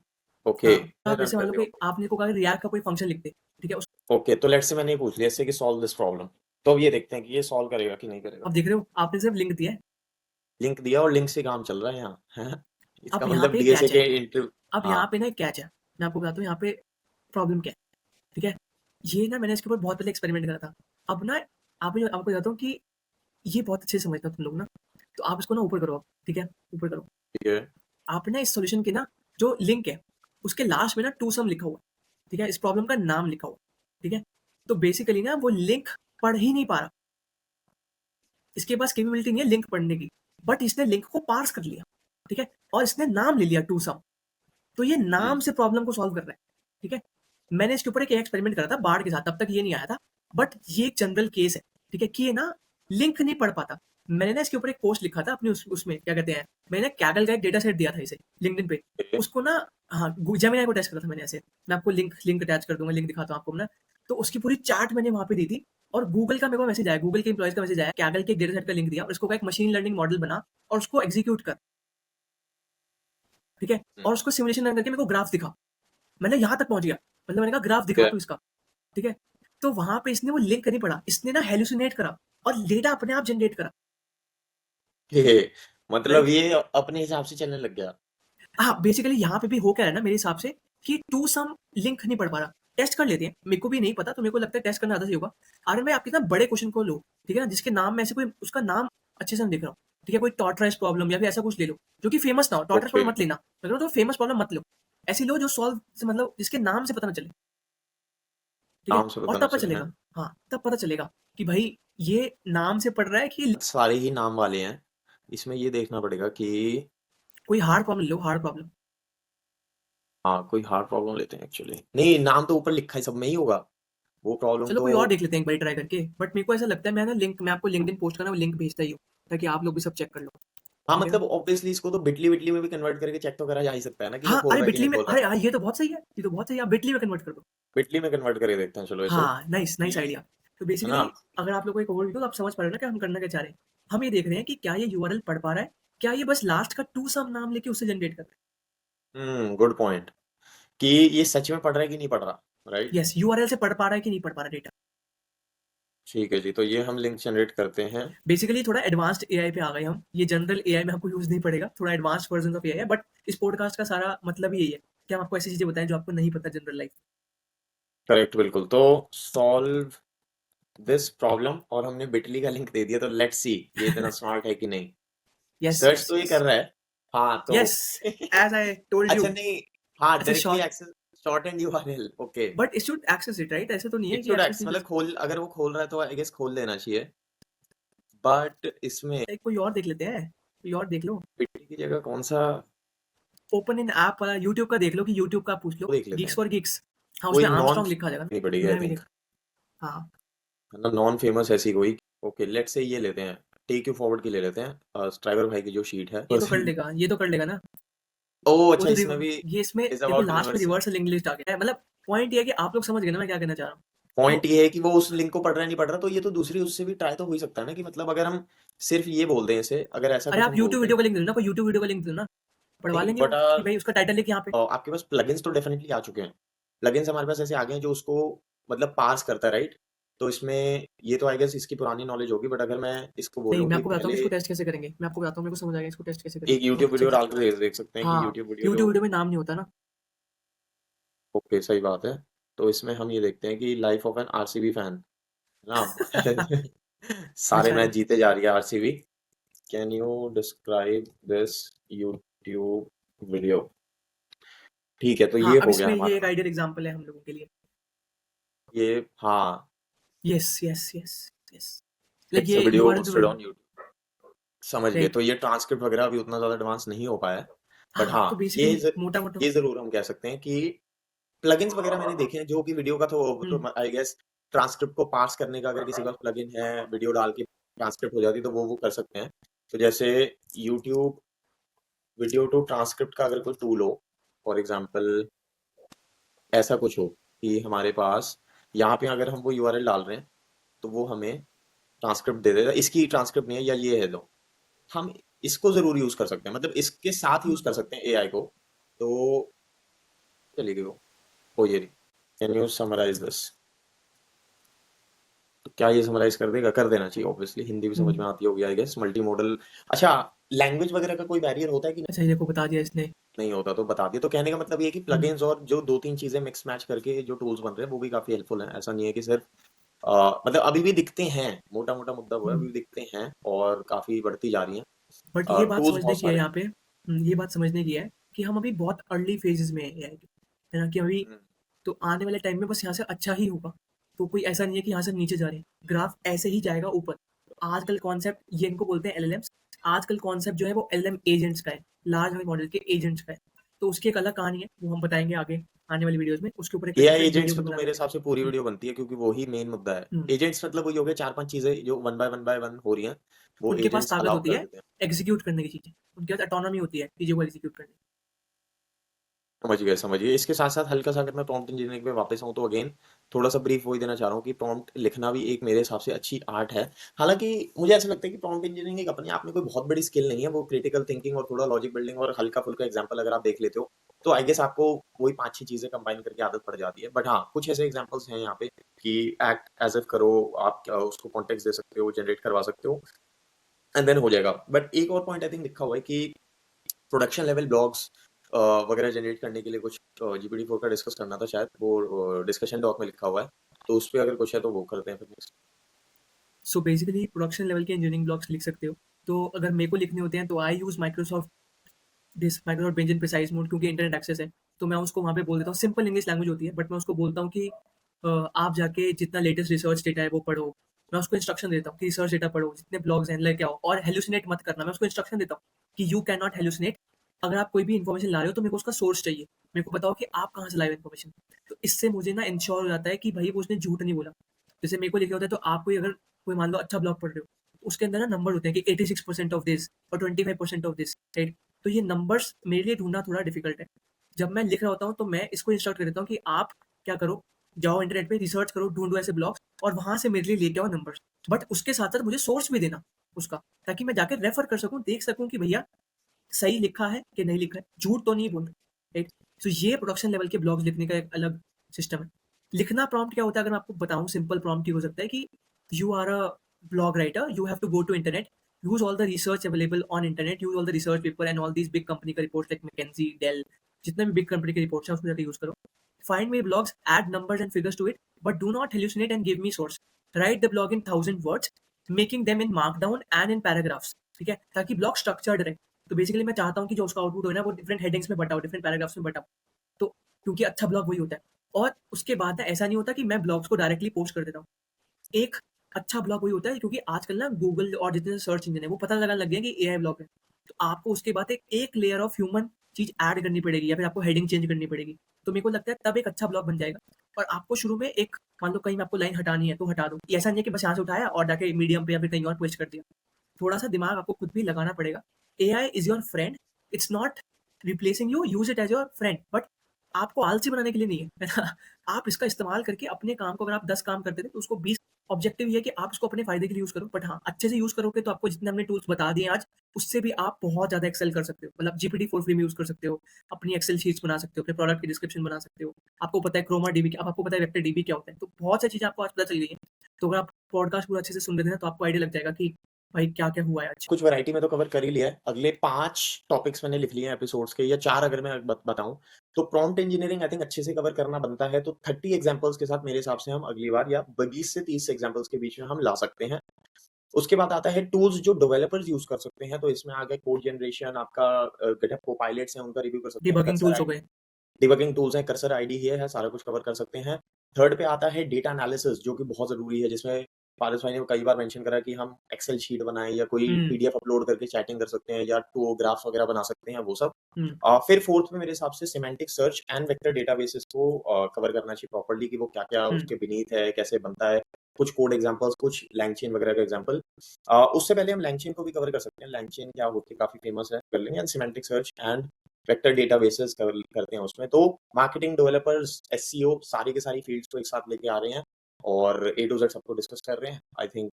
ओके, हाँ, आप रन जैसे मान कर लो दिया। कि आपने को कहा रिएक्ट का कोई फंक्शन लिख दे, ठीक है? उस, ओके, तो लेट्स से मैंने ये पूछ लिया इससे कि सॉल्व दिस प्रॉब्लम, तो अब ये देखते हैं कि ये सॉल्व करेगा कि नहीं करेगा। आप देख रहे हो, आपने सिर्फ लिंक दिया है। लिंक दिया और लिंक से काम चल रहा है यहाँ, है। अब इसका यहाँ मतलब पे एक डीएसए कैच है, के इंटरव्यू। अब हाँ। यहाँ पे ना एक कैच है, मैं आपको बताता हूँ यहाँ पे प्रॉब्लम क्या है, ठीक है? ये ना मैंने इसके ऊपर बहुत पहले एक्सपेरिमेंट करा था। अब ना आप, आपको बताता हूँ कि ये बहुत अच्छे से समझता तुम लोग ना, तो आप इसको ना ऊपर करो, ठीक है? ऊपर करो। ठीक है। आप ना इस सॉल्यूशन के ना जो लिंक है, उसके लास्ट में ना टू सम लिखा हुआ है, ठीक है? इस प्रॉब्लम का नाम लिखा हुआ है, ठीक है? तो बेसिकली ना वो लिंक पढ़ ही नहीं पा रहा, इसके पास कैपेबिलिटी नहीं है लिंक पढ़ने की, बट इसने लिंक को पार्स कर लिया, ठीक है? और इसने नाम ले लिया टू सम, तो ये हम्म। नाम से प्रॉब्लम को सॉल्व कर रहा है, ठीक है? मैंने इसके ऊपर एक एक्सपेरिमेंट करा था बार्ड के साथ, तब तक ये नहीं आया था, बट ये एक जनरल केस है, ठीक है? कि ये ना लिंक नहीं पढ़ पाता। मैंने ना इसके ऊपर एक पोस्ट लिखा था अपने उसमें क्या कहते हैं, मैंने कैगल का एक डेटा सेट दिया था इसे लिंक्डइन पे, Okay. उसको ना, हाँ जेमिनाई को टेस्ट करा था मैंने ऐसे, मैं आपको लिंक लिंक अटैच कर दूंगा, लिंक दिखाता हूँ आपको ना। तो उसकी पूरी चार्ट मैंने वहाँ पे दी थी, और गूगल का मेरे को मैसेज आया, गूगल के एम्प्लॉयज का मैसेज आया, कैगल के एक डेटा सेट का लिंक दिया और इसको कहा एक मशीन लर्निंग मॉडल बना और उसको एग्जीक्यूट कर, ठीक है, और उसको सिमुलेशन रन करके मेरे को ग्राफ दिखा। मैंने यहाँ तक पहुंच गया, मतलब मैंने कहा ग्राफ दिखा Okay. तू इसका, ठीक है। तो वहां पे इसने वो लिंक नहीं पड़ा, इसने ना हेलुसिनेट करा और डेटा अपने आप जनरेट करा, ये मतलब राइट। ये अपने हिसाब से चलने लग गया। हाँ बेसिकली यहाँ पे भी हो क्या रहा है ना मेरे हिसाब से, कि टू सम लिंक नहीं पढ़ पा रहा। टेस्ट कर लेते हैं, मेरे को भी नहीं पता, तो मेरे को लगता है टेस्ट करना ज्यादा सही होगा। अगर मैं आपके ना बड़े क्वेश्चन को लो, ठीक है ना, जिसके नाम में ऐसे कोई उसका नाम अच्छे से नहीं देख रहा हूँ, ठीक है, कोई टॉर्टराइज प्रॉब्लम या फिर ऐसा कुछ ले लो जो कि फेमस ना हो, टॉर्टराइज ओके, प्रॉब्लम मत लेना, मतलब तो फेमस प्रॉब्लम मत लो, ऐसी लो जो सॉल्व से मतलब जिसके नाम से पता ना चले, ठीक है, नाम से और पता तब ना पता चले चलेगा, हैं। हाँ तब पता चलेगा कि भाई ये नाम से पढ़ रहा है कि सारे ही नाम वाले हैं। इसमें ये देखना पड़ेगा कि कोई हार्ड प्रॉब्लम लो, हार्ड प्रॉब्लम। हाँ कोई हार्ड प्रॉब्लम लेते हैं एक्चुअली। नहीं, नाम तो ऊपर लिखा है सब में ही होगा, वो प्रॉब्लम चलो तो। कोई और देख लेते हैं एक बार ट्राई करके, बट मेरे को ऐसा लगता है मैं ना लिंक, मैं आपको लिंक्डइन पोस्ट करना वो लिंक भेजता ही हूँ, ताकि आप लोग भी सब चेक कर लो, हाँ ठीक है ना। मतलब ऑब्वियसली इसको तो बिटली बिटली में भी कन्वर्ट करके चेक तो करा जा ही सकता है ना, कि वो हाँ खोल अरे रहा है कि बिटली नहीं में, खोल रहा। अरे हाँ, ये तो बहुत सही है, ये तो बहुत सही है, आप बिटली में कन्वर्ट कर दो। बिटली में कन्वर्ट करके देखते हैं चलो इसे। हाँ नाइस नाइस कि- आइडिया। तो है बेसिकली ना। अगर आप लोग को एक ओवरव्यू, तो आप समझ पा रहे हो ना कि हम करना क्या चाह रहे हैं। हम ये देख रहे हैं कि क्या ये यूआरएल पढ़ पा रहा है, क्या ये बस लास्ट का टू सम नाम लेके उससे जनरेट कर रहा गुड पॉइंट। कि ये सच में पढ़ रहा है कि नहीं पढ़ रहा। है। राइट। यस, यूआरएल से पढ़ पा रहा है कि नहीं पढ़ पा रहा डेटा। ठीक है जी, तो ये हम लिंक जनरेट करते हैं। बेसिकली थोड़ा एडवांस्ड एआई पे आ गए हम, ये जनरल एआई में आपको यूज नहीं पड़ेगा, थोड़ा एडवांस्ड वर्जन ऑफ एआई है, बट इस पॉडकास्ट का सारा मतलब ही यही है कि हम आपको ऐसी चीजें बताएं जो आपको नहीं पता जनरल लाइफ। करेक्ट, बिल्कुल। तो सॉल्व दिस प्रॉब्लम, और हमने बिटली का लिंक दे दिया, तो लेट्स सी ये इतना स्मार्ट है कि नहीं। यस सर्च यस तो ये यस कर रहा है। हाँ तो yes, as I told you. अच्छा नहीं। हाँ, ऐसे directly short, access short and URL. Okay. But it should access it, right, ऐसे तो नहीं है इट कि शुड एक्सेस एक्स नहीं कर मतलब सकता। खोल, अगर वो खोल रहा है तो आई गेस खोल देना चाहिए। बट इसमें एक कोई और देख लेते हैं, कोई और देख लो। बिटली की जगह कौन सा ओपन इन ऐप वाला यूट्यूब का देख लो, कि यूट्यूब का पूछ लो, वो देख लेते गीक्स हैं। For gigs. हाँ कोई उसमें नॉन आर्मस्ट्रॉन्ग लिखा आ जाएगा नहीं ना, पड़ेगी आई मैंने भी थिंक। देखा। हाँ मतलब नॉन फेमस ऐसी कोई। ओके, लेट्स से ये लेते हैं। टेक यू फॉरवर्ड की ले लेते हैं, स्ट्राइवर भाई की जो शीट है ये तो कर लेगा, ये तो कर लेगा ना। ओ वो अच्छा, तो इसमें भी ये इसमें इज देखो अबाउट लास्ट में यूनिवर्सल। रिवर्सल इंग्लिश आ गया है, मतलब पॉइंट ये है कि आप लोग समझ गए ना मैं क्या कहना चाह रहा हूँ। पॉइंट तो ये है कि वो उस लिंक को पढ़ रहा है नहीं पढ़ रहा, तो ये तो दूसरी उससे भी ट्राई तो हो ही सकता है ना, कि मतलब अगर हम सिर्फ ये बोल दें इसे, अगर ऐसा अरे कुछ आप हम यूट्यूब बोलते वीडियो हैं। का लिंक दे दो ना, कोई यूट्यूब वीडियो का लिंक दे दो ना, पढ़वा नहीं लेंगे बट वो कि भाई उसका टाइटल लिख यहाँ पे। आपके पास प्लगइन्स तो डेफिनेटली आ चुके हैं। प्लगइन्स हमारे पास ऐसे आ गए हैं जो उसको मतलब पार्स करता है, राइट। तो इसमें ये तो आई गेस इसकी पुरानी नॉलेज होगी, बट अगर मैं इसको नहीं बोलूँ मैं कि आपको बताता हूँ कि पहले इसको टेस्ट कैसे करेंगे, मैं आपको बताता हूँ, मेरे को समझ आएगा इसको टेस्ट कैसे एक करेंगे बहुत यूट्यूब अच्छे वीडियो से। डाल कर देख सकते हैं कि हाँ यूट्यूब वीडियो यूट्यूब जो। वीडियो में नाम नहीं होता ना। ओके, सही बात है। तो इसमें हम ये देखते हैं कि life of N RCB fan, है ना। सारे अच्छा मैच है। जीते जा रही है RCB. Can you describe this YouTube video. ठीक है, तो हाँ ये अब हो गया इसमें ये एक हमारा। आइडियल एग्जांपल है हम लोगों के लिए। ये हाँ। Yes yes yes yes, like it's a ये वीडियो यूआरएल होस्टेड पे, ऑन यूट्यूब। समझ गए। राइट। तो ये ट्रांसक्रिप्ट वगैरह अभी उतना ज्यादा एडवांस नहीं हो पाया है। बट हाँ हाँ, तो बेसिकली मोटा मोटा। ये जरूर हम कह सकते हैं कि प्लगइन्स वगैरह मैंने देखे हैं जो कि वीडियो का तो आई गेस ट्रांसक्रिप्ट को पार्स करने का, अगर किसी का प्लगइन है वीडियो डाल के ट्रांसक्रिप्ट हो जाती है, तो वो कर सकते हैं। तो जैसे यूट्यूब वीडियो टू ट्रांसक्रिप्ट का अगर कोई टूल हो, फॉर एग्जांपल ऐसा कुछ हो कि हमारे पास यहाँ पे अगर हम वो यूआरएल डाल रहे हैं, तो वो हमें ट्रांसक्रिप्ट दे देगा। इसकी ट्रांसक्रिप्ट नहीं है या ये है, लो हम इसको जरूर यूज कर सकते हैं, मतलब इसके साथ यूज कर सकते हैं एआई को। तो चलिए वो हो ये रही। Can you summarise this. तो क्या ये समराइज कर देगा? कर देना चाहिए ऑब्वियसली, हिंदी भी समझ में आती होगी आई गेस, मल्टी मॉडल। अच्छा, लैंग्वेज वगैरह का कोई बैरियर होता है कि अच्छा ये को बता दिया इसने। नहीं होता? तो बता दिया। तो कहने का मतलब ये है कि हम्म, प्लगइन्स और जो दो तीन चीजें मिक्स मैच करके जो टूल्स बन रहे हैं वो भी काफी हेल्पफुल हैं। ऐसा नहीं है कि सिर्फ मतलब अभी भी दिखते हैं, मोटा मोटा मुद्दा वो है, अभी हम्म। भी दिखते हैं और काफी बढ़ती जा रही बट हैं। ये बात टूल्स समझने बहुत की है सारे यहाँ पे, ये बात समझने की है कि हम अभी बहुत अर्ली फेजेस में है AI के, है ना, कि अभी हैं। तो आने वाले टाइम में बस यहाँ से अच्छा ही होगा। तो कोई ऐसा नहीं है कि यहाँ से नीचे जा रहे हैं, ग्राफ ऐसे ही जाएगा ऊपर। तो आजकल कॉन्सेप्ट ये इनको बोलते हैं एलएलएम्स। आजकल कॉन्सेप्ट जो है वो एलएलएम एजेंट्स का है, लार्ज लैंग्वेज मॉडल के एजेंट्स का है। तो उसकी एक अलग कहानी है, वो हम बताएंगे आगे आने वाली वीडियोस में उसके ऊपर एक एआई डिफरेंट एजेंट्स वीडियो पे भी तो बना मेरे देते हिसाब से पूरी हैं। वीडियो बनती है, क्योंकि वही मेन मुद्दा है। हम्म, एजेंट्स मतलब वही हो गए 4-5 चीजें जो वन बाय वन हो रही हैं, वो उनके पास एजेंट्स ताकत अलाउ होती कर है देते हैं। एग्जीक्यूट करने की चीजें, उनके पास ऑटोनॉमी होती है चीजों को एग्जीक्यूट करने समझ गए। इसके साथ साथ हल्का सा अगर मैं प्रॉम्प्ट इंजीनियरिंग पे वापस आऊँ तो अगेन थोड़ा सा ब्रीफ वही देना चाह रहा हूँ कि प्रॉम्प्ट लिखना भी एक मेरे हिसाब से अच्छी आर्ट है। हालांकि मुझे ऐसा लगता है कि प्रॉम्प्ट इंजीनियरिंग एक अपने आप में कोई बहुत बड़ी स्किल नहीं है, वो क्रिटिकल थिंकिंग और थोड़ा लॉजिक बिल्डिंग और हल्का फुल्का एग्जाम्पल अगर आप देख लेते हो तो आई गेस आपको वही 5-6 चीजें कंबाइन करके आदत पड़ जाती है। बट हाँ, कुछ ऐसे एग्जाम्पल्स हैं यहाँ पे कि एक्ट एज इफ करो, आप क्या उसको कॉन्टेक्स्ट दे सकते हो, जनरेट करवा सकते हो, एंड देन हो जाएगा। बट एक और पॉइंट आई थिंक लिखा हुआ है कि प्रोडक्शन लेवल ब्लॉग्स वगैरह जनरेट करने के लिए कुछ GPT-4 का डिस्कस करना था शायद, वो डिस्कशन डॉक में लिखा हुआ है, तो उस पे अगर कुछ है तो वो करते हैं फिर next। So basically production level के इंजीनियरिंग ब्लॉक्स लिख सकते हो। तो अगर मेरे को लिखने होते हैं तो आई यूज़ माइक्रोसॉफ्ट बेंजन प्रिसाइज मोड, क्योंकि इंटरनेट एक्सेस है। तो मैं उसको वहाँ पे बोल देता हूँ, सिंपल इंग्लिश लैंग्वेज होती है, बट मैं उसको बोलता हूँ कि आप जाके जितना लेटेस्ट रिसर्च डेटा है वो पढ़ो। मैं उसको इंस्ट्रक्शन देता हूँ कि रिसर्च डेटा पढ़ो, जितने ब्लॉग्स हैं लेके आओ, और हेलुसिनेट मत करना। मैं उसको इंस्ट्रक्शन देता हूँ कि यू कैन नॉट हेलुसिनेट। अगर आप कोई भी इन्फॉर्मेशन ला रहे हो तो मेरे को उसका सोर्स चाहिए, मेरे को बताओ कि आप कहाँ से लाए हो इन्फॉर्मेशन। तो इससे मुझे ना इंश्योर हो जाता है कि भाई वो उसने झूठ नहीं बोला। जैसे मेरे को लिखा होता है, तो आप कोई अगर कोई मान लो अच्छा ब्लॉग पढ़ रहे हो, तो उसके अंदर ना नंबर होते हैं कि 86% ऑफ दिस और 25% ऑफ दिस, राइट। तो ये नंबर्स मेरे लिए ढूंढना थोड़ा डिफिकल्ट है। जब मैं लिख रहा होता हूँ तो मैं इसको इंस्ट्रक्ट कर देता हूँ कि आप क्या करो, जाओ इंटरनेट पे रिसर्च करो, ढूंढो ऐसे ब्लॉग्स और वहां से मेरे लिए लेके आओ नंबर्स। बट उसके साथ साथ मुझे सोर्स भी देना उसका, ताकि मैं जाकर रेफर कर सकूं, देख सकूं कि भैया सही लिखा है कि नहीं लिखा है, झूठ तो नहीं बोल रहा, राइट। तो ये प्रोडक्शन लेवल के ब्लॉग्स लिखने का एक अलग सिस्टम है। लिखना प्रॉम्प्ट क्या होता है, अगर मैं आपको बताऊं, सिंपल प्रॉम्प्ट ही हो सकता है कि you are a blog writer, you have to go to internet, use all the research available on internet, use all the research paper and all these big company का reports like McKinsey, Dell, जितने भी big company के reports हैं उसको जाके use करो। Find me blogs, add numbers and figures to it, but do not hallucinate and give me source. Write the blog in 1000 words, making them in markdown and in paragraphs, ठीक है, ताकि blog structured रहे। तो बेसिकली मैं चाहता हूँ कि जो उसका आउटपुट हो ना वो डिफरेंट हेडिंग्स में बटा हो, डिफरेंट पैराग्राफ्स में बटा हो। तो क्योंकि अच्छा ब्लॉग वही होता है। और उसके बाद ना ऐसा नहीं होता कि मैं ब्लॉग्स को डायरेक्टली पोस्ट कर देता हूँ। एक अच्छा ब्लॉग वही होता है, क्योंकि आजकल ना गूगल और जितने सर्च इंजन है वो पता लगाने लग गए हैं कि एआई ब्लॉग है। तो आपको उसके बाद एक लेयर ऑफ ह्यूमन चीज ऐड करनी पड़ेगी, या फिर आपको हेडिंग चेंज करनी पड़ेगी। तो मेरे को लगता है तब एक अच्छा ब्लॉग बन जाएगा। और आपको शुरू में एक, मान लो कहीं में आपको लाइन हटानी है तो हटा दो, ये ऐसा नहीं है कि बस यहाँ से उठाया और जाके मीडियम पे या फिर कहीं और पेस्ट कर दिया। थोड़ा सा दिमाग आपको खुद भी लगाना पड़ेगा। AI is your friend, it's not replacing you, use it as your friend, but आपको आलसी बनाने के लिए नहीं है ना। आप इसका इस्तेमाल करके अपने काम को, अगर आप 10 काम करते थे तो उसको 20, ऑब्जेक्टिव ये है कि आप उसको अपने फायदे के लिए यूज करो। बट हाँ, अच्छे से यूज करोगे तो आपको जितने हमने टूल्स बता दिए आज, उससे भी आप बहुत ज्यादा एक्सेल कर सकते हो। मतलब GPT-4 फ्री में यूज कर सकते हो, अपनी एक्सेल शीट्स बना सकते हो, अपने प्रोडक्ट की डिस्क्रिप्शन बना सकते हो। आपको पता है क्रोमा डीबी, अब आपको पता है वेक्टर डीबी क्या होता है। तो बहुत सारी चीजें आपको आज पता चल गई है। तो अगर आप पॉडकास्ट पूरा अच्छे से सुन लेते हैं तो आपको आइडिया लग जाएगा कि भाई क्या क्या हुआ है आज। कुछ वैरायटी में तो कवर कर ही लिया है। अगले 5 टॉपिक्स मैंने लिख लिए हैं एपिसोड्स के, या 4 अगर मैं बताऊं, तो प्रॉम्प्ट इंजीनियरिंग आई थिंक अच्छे से कवर करना बनता है। तो 30 एग्जांपल्स के साथ मेरे हिसाब से हम अगली बार, या 20 से 30 एग्जांपल्स के बीच में हम ला सकते हैं। उसके बाद आता है टूल्स जो डेवलपर्स यूज कर सकते हैं, तो इसमें आ गया कोड जनरेशन, आपका गिटहब कोपायलट्स हैं उनका रिव्यू कर सकते हैं, डिबगिंग कर्सर टूल्स हो आईडी, गए। डिबगिंग टूल्स हैं, कर्सर आईडी है सारा कुछ कवर कर सकते हैं। थर्ड पे आता है डेटा एनालिसिस, जो कि बहुत जरूरी है, जिसमें पारस भाई ने कई बार मेंशन करा कि हम एक्सेल शीट बनाएं या कोई हम्म। पीडीएफ अपलोड करके चैटिंग कर सकते हैं, या टू ग्राफ्स वगैरह बना सकते हैं, वो सब। हम्म। फिर फोर्थ में मेरे हिसाब से semantic search and vector databases को कवर करना चाहिए प्रॉपर्ली, कि वो क्या क्या हम्म। उसके बीनीथ है, कैसे बनता है, कुछ कोड एग्जांपल्स, कुछ लैंगचेन वगैरह का एग्जांपल। उससे पहले हम लैंगचेन को भी कवर कर सकते हैं। लैंगचेन क्या होती है, काफी फेमस है, कर लेंगे। And semantic search and vector databases करते हैं उसमें। तो मार्केटिंग, डेवलपर्स, एसईओ, सारी की सारी फील्ड्स को एक साथ लेके आ रहे हैं और ए टू जेड सबको डिस्कस कर रहे हैं। आई थिंक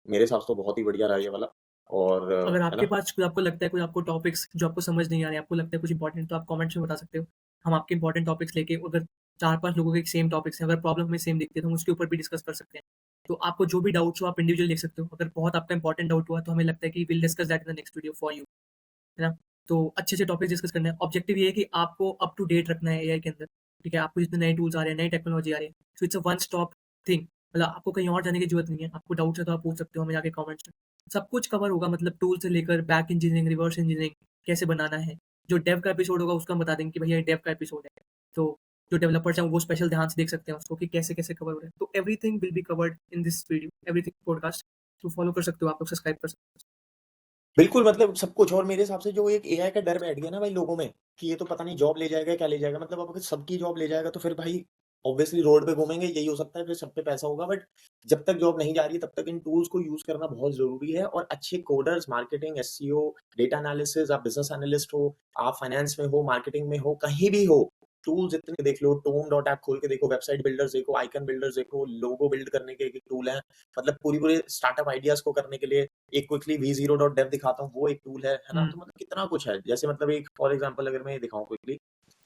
मेरे हिसाब से तो बहुत ही बढ़िया रहा ये वाला। और अगर है आपके ना। पास कोई, आपको लगता है कोई आपको टॉपिक्स जो आपको समझ नहीं आ रहे, आपको लगता है कुछ इंपॉर्टेंट, तो आप कमेंट्स में बता सकते हो। हम आपके इंपॉर्टेंट टॉपिक्स लेके, अगर 4-5 लोगों के सेम टॉपिक्स हैं, अगर प्रॉब्लम हमें सेम दिखती है तो हम उसके ऊपर भी डिस्कस कर सकते हैं। तो आपको जो भी डाउट्स हो आप इंडिविजुअल लिख सकते हो। अगर बहुत आपका इंपॉर्टेंट डाउट हुआ तो हमें लगता है कि will discuss that in the next video for you, है ना। तो अच्छे से टॉपिक डिस्कस करना है। ऑब्जेक्टिव ये है कि आपको अप टू डेट रखना है एआई के अंदर, ठीक है। आपको जितने नए टूल्स आ रहे हैं, नई टेक्नोलॉजी आ रही है, so it's a one stop thing. मतलब आपको कहीं और जाने की जरूरत नहीं है। आपको डाउट्स है तो आप पूछ सकते हो हमें जाके कमेंट्स में। सब कुछ कवर होगा, मतलब टूल से लेकर बैक इंजीनियरिंग, रिवर्स इंजीनियरिंग कैसे बनाना है। जो डेव का एपिसोड होगा उसका हम बता देंगे कि भैया ये डेव का एपिसोड है। तो जो डेवलपर्स हैं वो स्पेशल ध्यान से देख सकते हैं उसको कि कैसे कैसे कवर हो रहा है। तो everything will be covered in this video, everything podcast. तो फॉलो कर सकते हो, आप लोग सब्सक्राइब कर सकते हो। बिल्कुल, मतलब सब कुछ। और मेरे हिसाब से जो एक एआई का डर बैठ गया ना भाई लोगों में, कि ये तो पता नहीं जॉब ले जाएगा, क्या ले जाएगा। मतलब अब अगर सबकी जॉब ले जाएगा तो फिर भाई ऑब्वियसली रोड पे घूमेंगे, यही हो सकता है, फिर सब पे पैसा होगा। बट जब तक जॉब नहीं जा रही है तब तक इन टूल्स को यूज़ करना बहुत ज़रूरी है। और अच्छे coders, marketing, SEO, data analysis, आप बिज़नेस एनालिस्ट हो, आप फाइनेंस में हो, मार्केटिंग में हो, कहीं भी हो, टूल्स इतने देख लो, टोम डॉट ऐप खोल के देखो, वेबसाइट बिल्डर्स देखो, आइकन बिल्डर्स देखो, लोगो बिल्ड करने के एक टूल है। मतलब पूरी स्टार्टअप आइडियाज़ को करने के लिए एक क्विकली v0.dev दिखाता हूँ, वो एक टूल है ना? हुँ, तो मतलब कितना कुछ है। जैसे मतलब एक फॉर एग्जांपल अगर मैं ये दिखाऊँ क्विकली,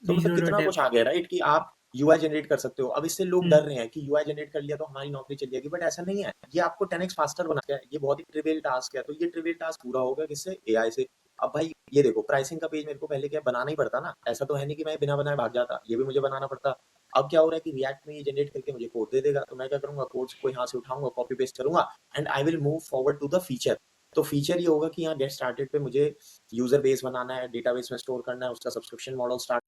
तो मतलब कितना v0.dev। कुछ आ गया राइट, कि आप यूआई जनरेट कर सकते हो। अब इससे लोग हुँ, डर रहे हैं कि यूआई जनरेट कर लिया तो हमारी नौकरी चली जाएगी, बट ऐसा नहीं है। ये आपको 10x फास्टर बनाता है। ये बहुत ही ट्रिवियल टास्क है, तो ये ट्रिवियल टास्क पूरा होगा किससे? एआई से। अब भाई ये देखो, प्राइसिंग का पेज मेरे को पहले क्या बनाना ही पड़ता ना, ऐसा तो है नहीं कि मैं बिना बनाए भाग जाता, ये भी मुझे बनाना पड़ता। अब क्या हो रहा है कि रिएक्ट में ये जनरेट करके मुझे कोड दे देगा, तो मैं क्या करूंगा, कोड्स को यहाँ से उठाऊंगा, कॉपी पेस्ट करूंगा, and I will move forward to the feature. तो फीचर ये होगा कि यहाँ गेट स्टार्टेड पे मुझे यूजर बेस बनाना है, डेटाबेस में स्टोर करना है, उसका सब्सक्रिप्शन मॉडल स्टार्ट